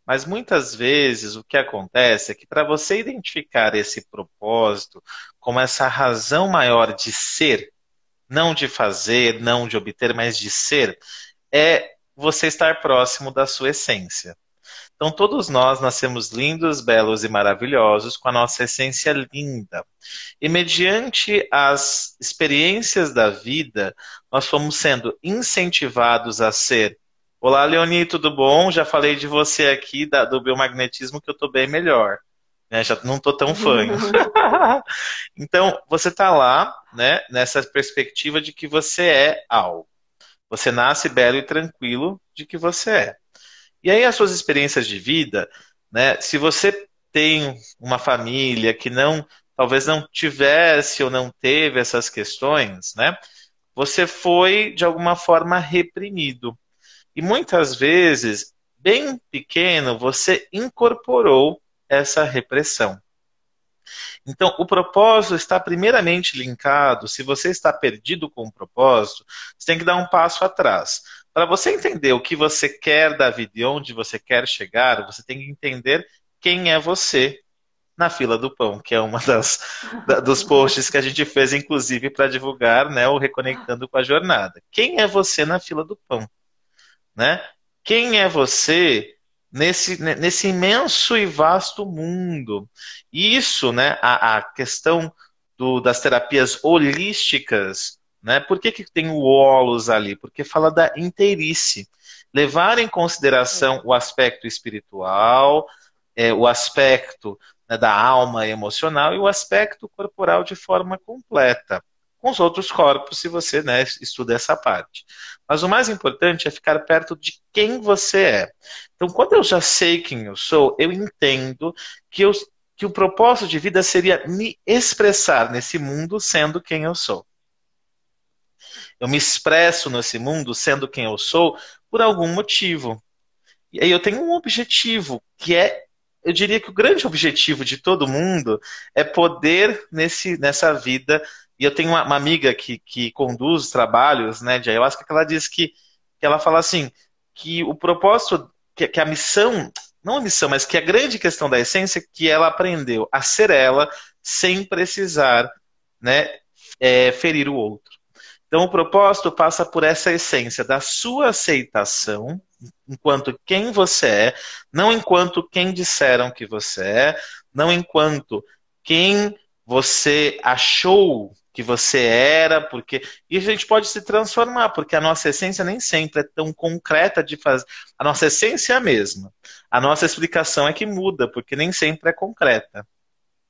mas muitas vezes o que acontece é que para você identificar esse propósito como essa razão maior de ser, não de fazer, não de obter, mas de ser, é você estar próximo da sua essência. Então, todos nós nascemos lindos, belos e maravilhosos, com a nossa essência linda. E mediante as experiências da vida, nós fomos sendo incentivados a ser. Olá, Leoni, tudo bom? Já falei de você aqui, do biomagnetismo, que eu estou bem melhor. Né? Já não estou tão fanho. Então, você está lá, né, nessa perspectiva de que você é algo. Você nasce belo e tranquilo de que você é. E aí as suas experiências de vida, né? Se você tem uma família que talvez não tivesse ou não teve essas questões, né? Você foi de alguma forma reprimido. E muitas vezes, bem pequeno, você incorporou essa repressão. Então, o propósito está primeiramente linkado. Se você está perdido com o propósito, você tem que dar um passo atrás. Para você entender o que você quer da vida e onde você quer chegar, você tem que entender quem é você na fila do pão, que é uma dos posts que a gente fez, inclusive, para divulgar, né, o Reconectando com a Jornada. Quem é você na fila do pão? Né? Quem é você nesse imenso e vasto mundo? E isso, né, a questão das terapias holísticas, né? Por que tem o holos ali? Porque fala da inteirice. Levar em consideração o aspecto espiritual, o aspecto, né, da alma emocional e o aspecto corporal de forma completa, com os outros corpos, se você, né, estuda essa parte. Mas o mais importante é ficar perto de quem você é. Então, quando eu já sei quem eu sou, eu entendo que o propósito de vida seria me expressar nesse mundo sendo quem eu sou. Eu me expresso nesse mundo sendo quem eu sou por algum motivo. E aí eu tenho um objetivo, que é, eu diria que o grande objetivo de todo mundo é poder nessa vida. E eu tenho uma amiga que conduz trabalhos, né, de ayahuasca, que ela diz que ela fala assim, que o propósito, que a missão, não a missão, mas que a grande questão da essência é que ela aprendeu a ser ela sem precisar, né, ferir o outro. Então, o propósito passa por essa essência da sua aceitação, enquanto quem você é, não enquanto quem disseram que você é, não enquanto quem você achou que você era, porque e a gente pode se transformar, porque a nossa essência nem sempre é tão concreta de fazer. A nossa essência é a mesma. A nossa explicação é que muda, porque nem sempre é concreta,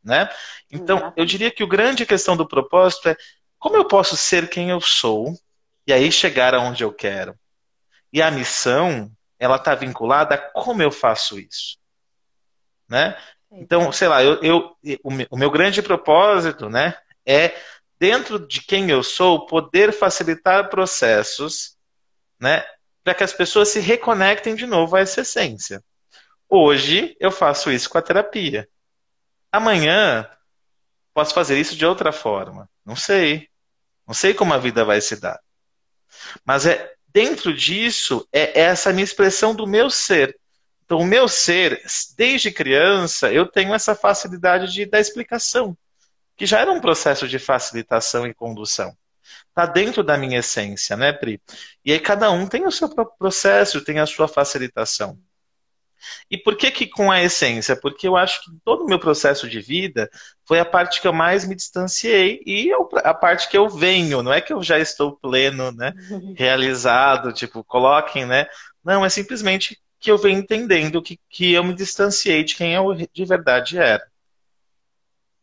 né? Então, eu diria que a grande questão do propósito é como eu posso ser quem eu sou e aí chegar aonde eu quero. E a missão, ela está vinculada a como eu faço isso, né? Então, sei lá, o meu grande propósito, né, é dentro de quem eu sou poder facilitar processos, né, para que as pessoas se reconectem de novo a essa essência. Hoje eu faço isso com a terapia. Amanhã posso fazer isso de outra forma. Não sei. Não sei como a vida vai se dar. Mas dentro disso é essa minha expressão do meu ser. Então, o meu ser, desde criança, eu tenho essa facilidade da explicação, que já era um processo de facilitação e condução. Está dentro da minha essência, né, Pri? E aí cada um tem o seu próprio processo, tem a sua facilitação. E por que com a essência? Porque eu acho que todo o meu processo de vida foi a parte que eu mais me distanciei e a parte que eu venho. Não é que eu já estou pleno, né? Realizado, tipo, coloquem, né? Não, é simplesmente que eu venho entendendo que eu me distanciei de quem eu de verdade era.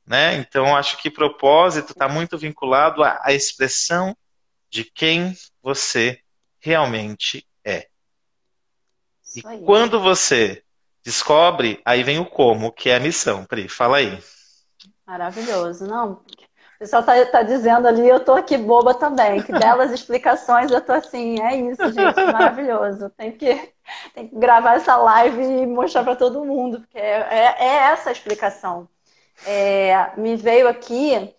Né? Então, eu acho que propósito está muito vinculado à expressão de quem você realmente é. E quando você descobre, aí vem o como, que é a missão. Pri, fala aí. Maravilhoso. Não, o pessoal tá dizendo ali, eu tô aqui boba também. Que belas explicações, eu tô assim, é isso, gente, maravilhoso. Tem que gravar essa live e mostrar para todo mundo, porque é essa a explicação. Me veio aqui,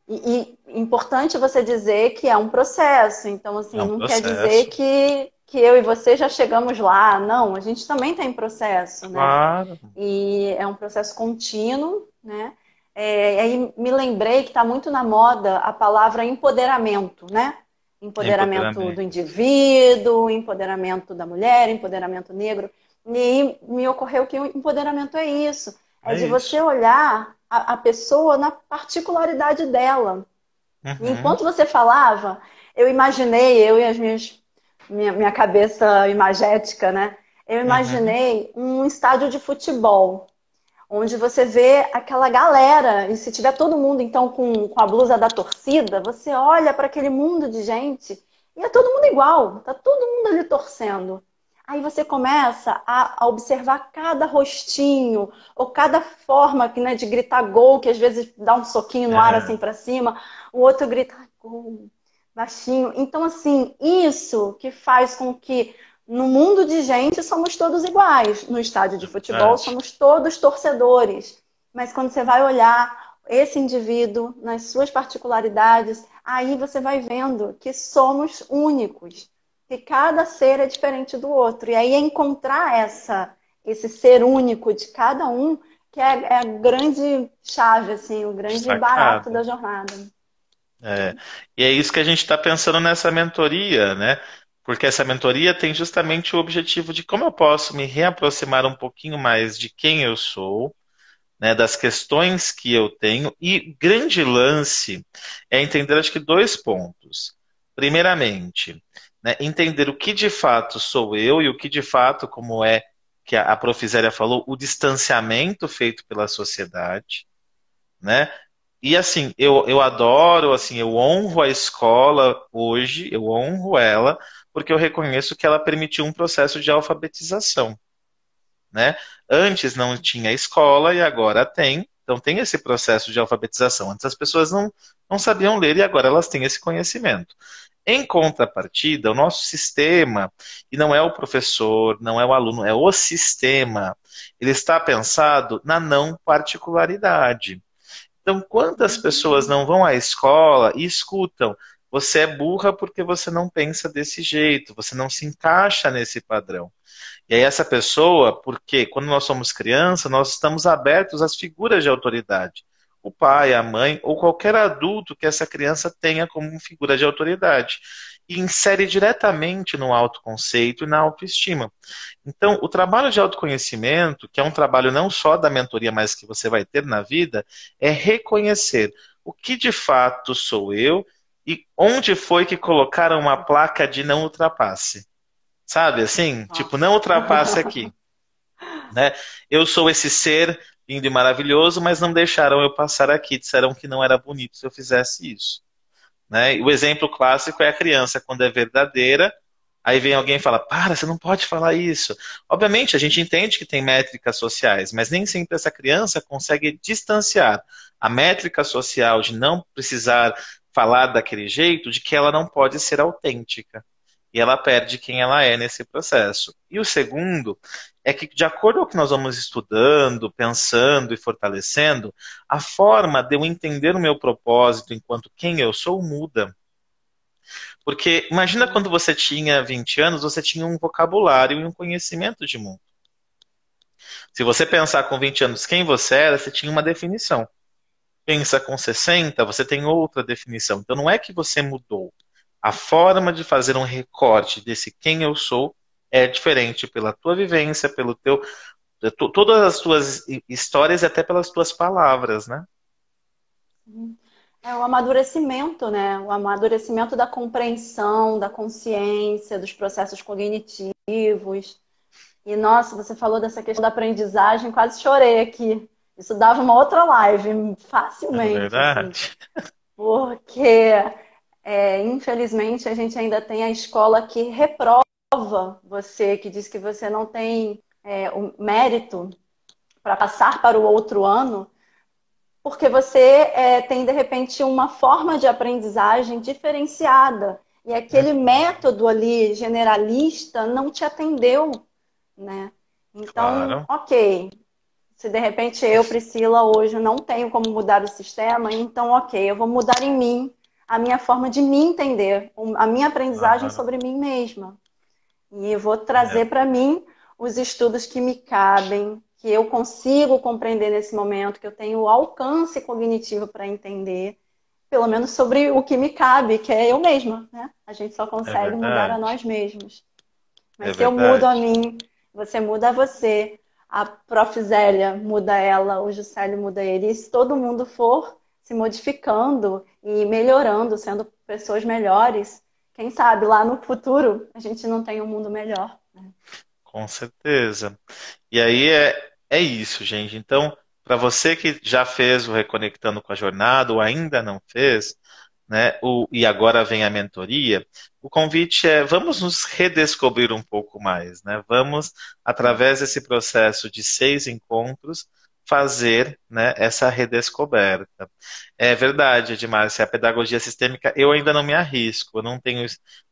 e importante você dizer que é um processo. Então, assim, não quer dizer que eu e você já chegamos lá. Não, a gente também tem processo, né? Claro. E é um processo contínuo, né? Aí me lembrei que está muito na moda a palavra empoderamento, né? Empoderamento do indivíduo, empoderamento da mulher, empoderamento negro. E me ocorreu que o empoderamento é isso. É de você olhar a pessoa na particularidade dela. Uhum. E enquanto você falava, eu imaginei, eu e minha cabeça imagética, né? Eu imaginei um estádio de futebol, onde você vê aquela galera, e se tiver todo mundo, então, com a blusa da torcida, você olha para aquele mundo de gente e é todo mundo igual, tá todo mundo ali torcendo. Aí você começa a observar cada rostinho, ou cada forma né, de gritar gol, que às vezes dá um soquinho no ar assim para cima, o outro grita gol, baixinho. Então, assim, isso que faz com que no mundo de gente somos todos iguais. No estádio de futebol Verdade. somos todos torcedores. Mas quando você vai olhar esse indivíduo nas suas particularidades, aí você vai vendo que somos únicos, que cada ser é diferente do outro. E aí é encontrar esse ser único de cada um que é a grande chave, assim, o grande barato Sacada. da jornada. É. E é isso que a gente está pensando nessa mentoria, né? Porque essa mentoria tem justamente o objetivo de como eu posso me reaproximar um pouquinho mais de quem eu sou, né, das questões que eu tenho. E grande lance é entender, acho que, dois pontos. Primeiramente, né, entender o que de fato sou eu e o que de fato, como é que a Prof. Zélia falou, o distanciamento feito pela sociedade, né? E assim, eu adoro, assim, eu honro a escola hoje, eu honro ela, porque eu reconheço que ela permitiu um processo de alfabetização, né? Antes não tinha escola e agora tem. Então tem esse processo de alfabetização. Antes as pessoas não sabiam ler e agora elas têm esse conhecimento. Em contrapartida, o nosso sistema, e não é o professor, não é o aluno, é o sistema, ele está pensado na não particularidade. Então, quantas pessoas não vão à escola e escutam? Você é burra porque você não pensa desse jeito, você não se encaixa nesse padrão. E aí essa pessoa, porque quando nós somos criança, nós estamos abertos às figuras de autoridade. O pai, a mãe ou qualquer adulto que essa criança tenha como figura de autoridade. E insere diretamente no autoconceito e na autoestima. Então, o trabalho de autoconhecimento, que é um trabalho não só da mentoria, mas que você vai ter na vida, é reconhecer o que de fato sou eu e onde foi que colocaram uma placa de não ultrapasse. Sabe assim? Tipo, não Nossa. ultrapasse aqui, né? Eu sou esse ser lindo e maravilhoso, mas não deixaram eu passar aqui. Disseram que não era bonito se eu fizesse isso, né? E o exemplo clássico é a criança, quando é verdadeira, aí vem alguém e fala, para, você não pode falar isso. Obviamente, a gente entende que tem métricas sociais, mas nem sempre essa criança consegue distanciar a métrica social de não precisar falar daquele jeito, de que ela não pode ser autêntica. E ela perde quem ela é nesse processo. E o segundo é que, de acordo com o que nós vamos estudando, pensando e fortalecendo, a forma de eu entender o meu propósito enquanto quem eu sou muda. Porque imagina quando você tinha 20 anos, você tinha um vocabulário e um conhecimento de mundo. Se você pensar com 20 anos quem você era, você tinha uma definição. Pensa com 60, você tem outra definição. Então não é que você mudou. A forma de fazer um recorte desse quem eu sou é diferente pela tua vivência, pelo teu, todas as tuas histórias e até pelas tuas palavras, né? É o amadurecimento, né? O amadurecimento da compreensão, da consciência, dos processos cognitivos. E, nossa, você falou dessa questão da aprendizagem, quase chorei aqui. Isso dava uma outra live, É facilmente, assim. verdade. Porque, infelizmente, a gente ainda tem a escola que reprova você, que diz que você não tem o mérito para passar para o outro ano, porque você tem, de repente, uma forma de aprendizagem diferenciada. E aquele método ali generalista não te atendeu, né? Então, Claro. ok. Se de repente eu, Priscila, hoje não tenho como mudar o sistema, então ok, eu vou mudar em mim a minha forma de me entender, a minha aprendizagem Aham. sobre mim mesma. E eu vou É, trazer para mim os estudos que me cabem, que eu consigo compreender nesse momento, que eu tenho o alcance cognitivo para entender, pelo menos sobre o que me cabe, que é eu mesma, né? A gente só é consegue mudar a verdade. nós mesmos. É Mas se eu mudo a verdade. mim, você muda a você, a Prof. Zélia muda ela, o Juscelio muda ele. E se todo mundo for se modificando e melhorando, sendo pessoas melhores, quem sabe lá no futuro a gente não tem um mundo melhor. Com certeza. E aí é isso, gente. Então, para você que já fez o Reconectando com a Jornada ou ainda não fez, né, e agora vem a mentoria, o convite é vamos nos redescobrir um pouco mais, né? Vamos, através desse processo de 6 encontros, fazer, né, essa redescoberta. É verdade, Edmar, se a pedagogia sistêmica eu ainda não me arrisco, eu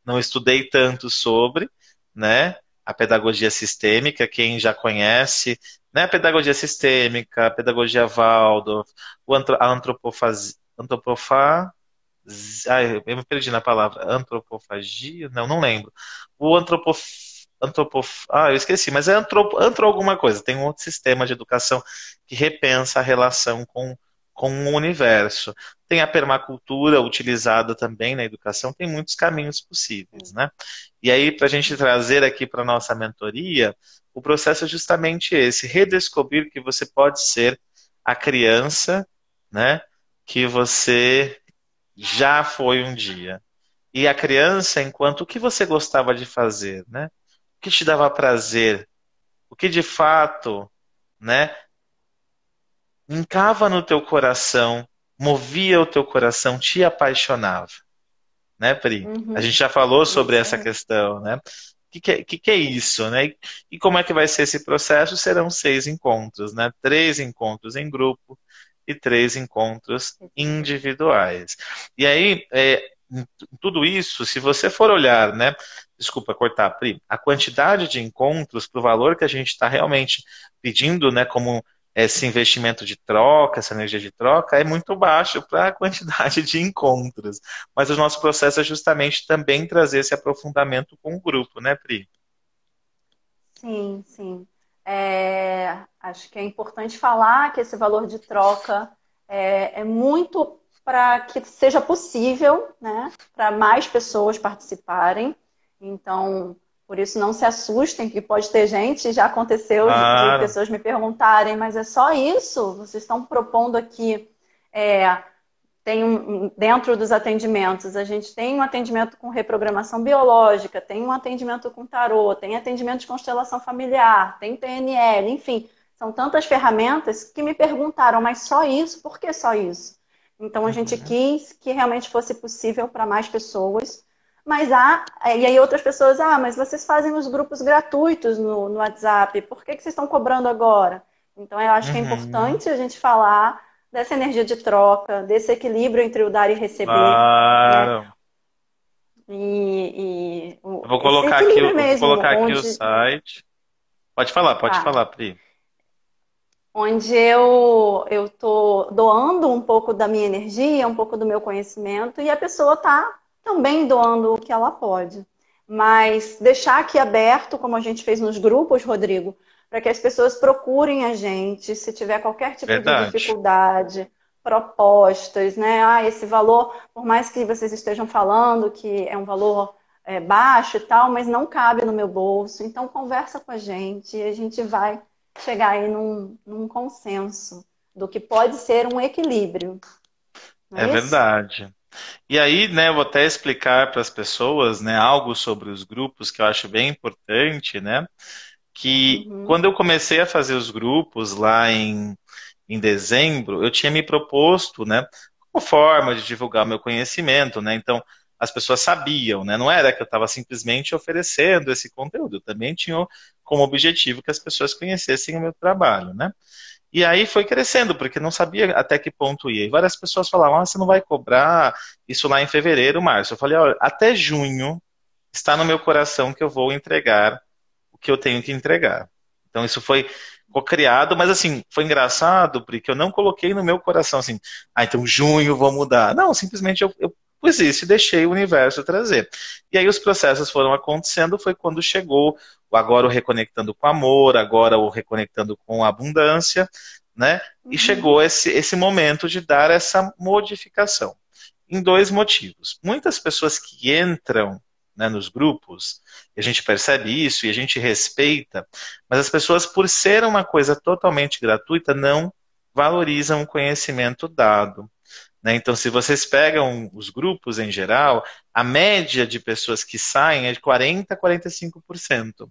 não estudei tanto sobre, né? a pedagogia sistêmica, quem já conhece, né? A pedagogia sistêmica, a pedagogia Waldorf, a ai, eu me perdi na palavra. Antropofagia? Não, não lembro. O eu esqueci, mas é antro alguma coisa. Tem um outro sistema de educação que repensa a relação com o universo. Tem a permacultura utilizada também na educação, tem muitos caminhos possíveis, né? E aí, para a gente trazer aqui para a nossa mentoria, o processo é justamente esse, redescobrir que você pode ser a criança, né, que você já foi um dia. E a criança, enquanto o que você gostava de fazer, né? O que te dava prazer, o que de fato, né, hincava no teu coração, movia o teu coração, te apaixonava, né, Pri? A Uhum. gente já falou sobre Isso essa aí. questão, né? O que é isso, né? E como é que vai ser esse processo? Serão 6 encontros, né? 3 encontros em grupo e 3 encontros individuais. E aí, em tudo isso, se você for olhar, né? Desculpa cortar, Pri, a quantidade de encontros para o valor que a gente está realmente pedindo, né? Como esse investimento de troca, essa energia de troca, é muito baixo para a quantidade de encontros. Mas o nosso processo é justamente também trazer esse aprofundamento com o grupo, né, Pri? Sim, sim. Acho que é importante falar que esse valor de troca é muito para que seja possível, né, para mais pessoas participarem. Então, por isso não se assustem, que pode ter gente, já aconteceu de Claro. pessoas me perguntarem, mas é só isso? Vocês estão propondo aqui é, dentro dos atendimentos, a gente tem um atendimento com reprogramação biológica, tem um atendimento com tarô, tem atendimento de constelação familiar, tem PNL, enfim, são tantas ferramentas que me perguntaram, mas só isso? Por que só isso? Então a gente Uhum. quis que realmente fosse possível para mais pessoas, mas e aí outras pessoas, mas vocês fazem os grupos gratuitos no WhatsApp, por que vocês estão cobrando agora? Então eu acho que é Uhum. importante a gente falar dessa energia de troca, desse equilíbrio entre o dar e receber, né? Claro. Esse equilíbrio Eu vou mesmo, colocar aqui o site. Pode tá, falar, Pri. onde eu tô doando um pouco da minha energia, um pouco do meu conhecimento, e a pessoa tá também doando o que ela pode. Mas deixar aqui aberto, como a gente fez nos grupos, Rodrigo, para que as pessoas procurem a gente, se tiver qualquer tipo de Verdade. dificuldade, propostas, né? Ah, esse valor, por mais que vocês estejam falando que é um valor baixo e tal, mas não cabe no meu bolso. Então conversa com a gente e a gente vai chegar aí num consenso do que pode ser um equilíbrio, não É é isso? verdade. E aí, né, eu vou até explicar para as pessoas, né, algo sobre os grupos que eu acho bem importante, né, que Uhum, quando eu comecei a fazer os grupos lá em dezembro, eu tinha me proposto, né, como forma de divulgar o meu conhecimento, né, então as pessoas sabiam, né, não era que eu estava simplesmente oferecendo esse conteúdo, eu também tinha como objetivo que as pessoas conhecessem o meu trabalho, né. E aí foi crescendo, porque não sabia até que ponto ia. E várias pessoas falavam, você não vai cobrar isso lá em fevereiro, março. Eu falei, olha, até junho está no meu coração que eu vou entregar o que eu tenho que entregar. Então isso foi co-criado, mas assim, foi engraçado, porque eu não coloquei no meu coração assim, então junho vou mudar. Não, simplesmente eu pus isso e deixei o universo trazer. E aí os processos foram acontecendo, foi quando chegou agora o Reconectando com Amor, agora o Reconectando com Abundância, né? E uhum, chegou esse momento de dar essa modificação. Em 2 motivos. Muitas pessoas que entram, né, nos grupos, e a gente percebe isso e a gente respeita, mas as pessoas, por ser uma coisa totalmente gratuita, não valorizam o conhecimento dado. Né? Então, se vocês pegam os grupos em geral, a média de pessoas que saem é de 40% a 45%,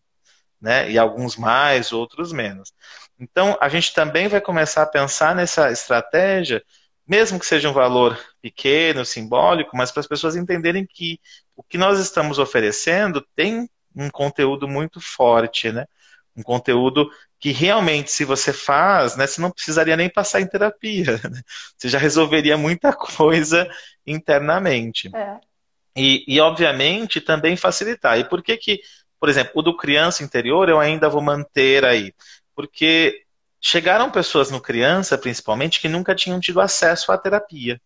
né? E alguns mais, outros menos. Então, a gente também vai começar a pensar nessa estratégia, mesmo que seja um valor pequeno, simbólico, mas para as pessoas entenderem que o que nós estamos oferecendo tem um conteúdo muito forte, né? Um conteúdo que realmente, se você faz, né, você não precisaria nem passar em terapia, né? Você já resolveria muita coisa internamente. é, E, obviamente, também facilitar. E por que Por exemplo, o do criança interior eu ainda vou manter aí, porque chegaram pessoas no criança, principalmente, que nunca tinham tido acesso à terapia,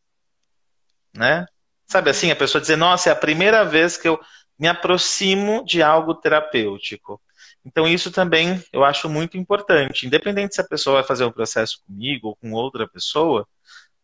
né? Sabe assim, a pessoa dizer, nossa, é a primeira vez que eu me aproximo de algo terapêutico. Então, isso também eu acho muito importante. Independente se a pessoa vai fazer um processo comigo ou com outra pessoa,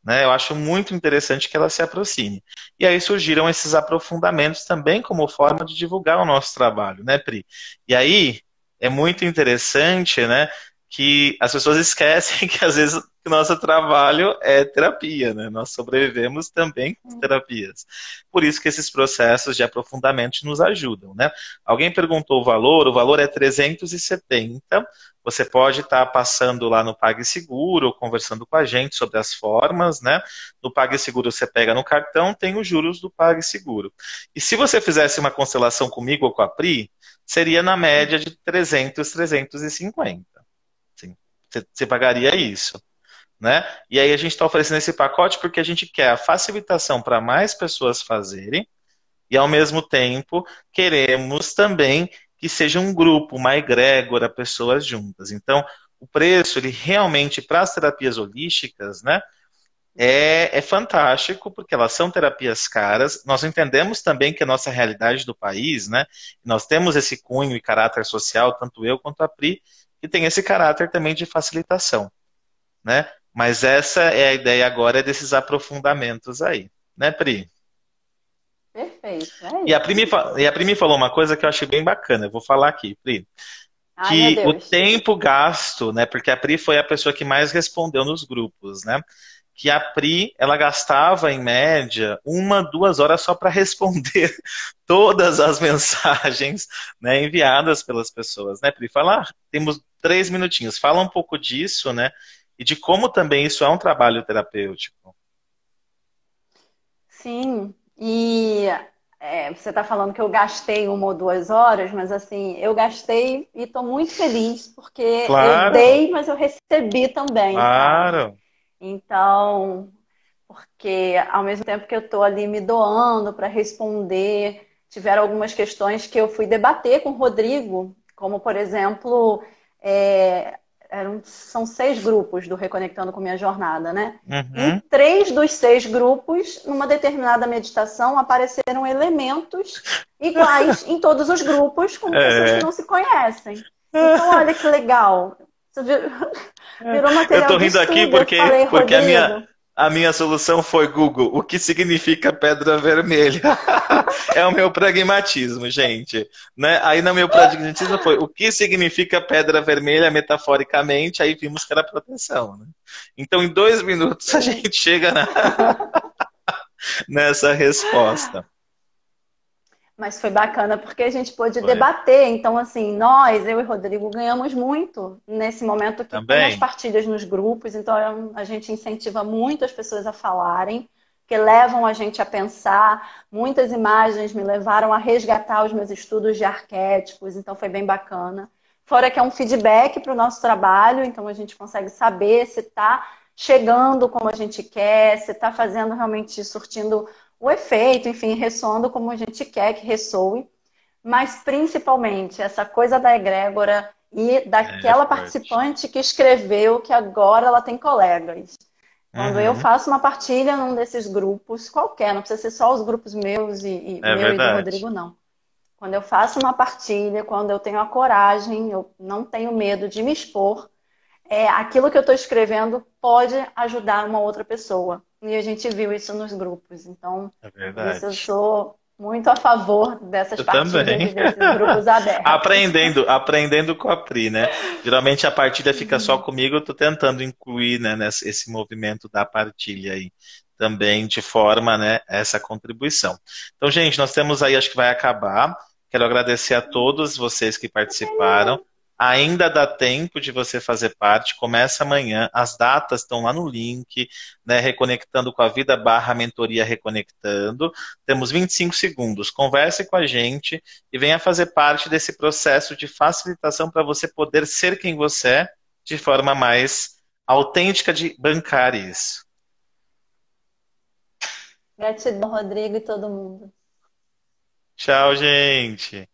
né, eu acho muito interessante que ela se aproxime. E aí surgiram esses aprofundamentos também como forma de divulgar o nosso trabalho, né, Pri? E aí é muito interessante, né, que as pessoas esquecem que às vezes o nosso trabalho é terapia, né? Nós sobrevivemos também com terapias. Por isso que esses processos de aprofundamento nos ajudam, né? Alguém perguntou o valor é 370. Você pode estar passando lá no PagSeguro, ou conversando com a gente sobre as formas, né? No PagSeguro você pega no cartão, tem os juros do PagSeguro. E se você fizesse uma constelação comigo ou com a Pri, seria na média de 300, 350. Sim. Você pagaria isso, né? E aí a gente está oferecendo esse pacote porque a gente quer a facilitação para mais pessoas fazerem e, ao mesmo tempo, queremos também que seja um grupo, uma egrégora, pessoas juntas. Então, o preço, ele realmente, para as terapias holísticas, né, é fantástico, porque elas são terapias caras. Nós entendemos também que a nossa realidade do país, né, nós temos esse cunho e caráter social, tanto eu quanto a Pri, que tem esse caráter também de facilitação, né? Mas essa é a ideia agora desses aprofundamentos aí, né, Pri? Perfeito, é E a Pri isso. e a Pri me falou uma coisa que eu achei bem bacana, eu vou falar aqui, Pri, Ai, meu que o Deus. tempo gasto, né, porque a Pri foi a pessoa que mais respondeu nos grupos, né, que a Pri, ela gastava em média 1, 2 horas só para responder todas as mensagens, né, enviadas pelas pessoas, né, Pri? Fala, temos 3 minutinhos, fala um pouco disso, né, e de como também isso é um trabalho terapêutico. Sim, e você está falando que eu gastei 1 ou 2 horas, mas assim, eu gastei e estou muito feliz porque eu Claro, dei, mas eu recebi também, sabe? claro. Então, porque ao mesmo tempo que eu estou ali me doando para responder, tiveram algumas questões que eu fui debater com o Rodrigo, como por exemplo, é, são 6 grupos do Reconectando com Minha Jornada, né? Em Uhum. 3 dos 6 grupos, numa determinada meditação, apareceram elementos iguais em todos os grupos, como pessoas que É. não se conhecem. Então, olha que legal. Virou Eu material tô de rindo aqui estudo. Eu falei, porque Rodrigo, a minha solução foi Google. O que significa pedra vermelha? É o meu pragmatismo, gente. Né? Aí no meu pragmatismo foi o que significa pedra vermelha metaforicamente, aí vimos que era proteção. Né? Então, em 2 minutos, a sim. gente chega nessa resposta. Mas foi bacana porque a gente pôde Foi. debater. Então, assim, nós, eu e Rodrigo, ganhamos muito nesse momento que tem as Também? partilhas nos grupos. Então, a gente incentiva muito as pessoas a falarem, que levam a gente a pensar. Muitas imagens me levaram a resgatar os meus estudos de arquétipos. Então, foi bem bacana. Fora que é um feedback para o nosso trabalho. Então, a gente consegue saber se está chegando como a gente quer, se está fazendo realmente, surtindo o efeito, enfim, ressoando como a gente quer que ressoe, mas principalmente essa coisa da egrégora e É daquela forte. participante que escreveu que agora ela tem colegas. Quando eu Uhum. faço uma partilha num desses grupos, qualquer, não precisa ser só os grupos meus e É meu e do verdade. Rodrigo, não. Quando eu faço uma partilha, quando eu tenho a coragem, eu não tenho medo de me expor, aquilo que eu estou escrevendo pode ajudar uma outra pessoa. E a gente viu isso nos grupos. Então, É por isso eu verdade. sou muito a favor dessas Eu partilhas também. e desses grupos abertos. Aprendendo com a Pri, né? Geralmente a partilha fica só Uhum. comigo, eu tô tentando incluir, né, esse movimento da partilha aí também de forma, né, essa contribuição. Então, gente, nós temos aí, acho que vai acabar. Quero agradecer a todos vocês que participaram. Ainda dá tempo de você fazer parte, começa amanhã, as datas estão lá no link, né, Reconectando com a Vida barra Mentoria Reconectando. Temos 25 segundos. Converse com a gente e venha fazer parte desse processo de facilitação para você poder ser quem você é de forma mais autêntica de bancar isso. Gratidão, Rodrigo e todo mundo. Tchau, gente.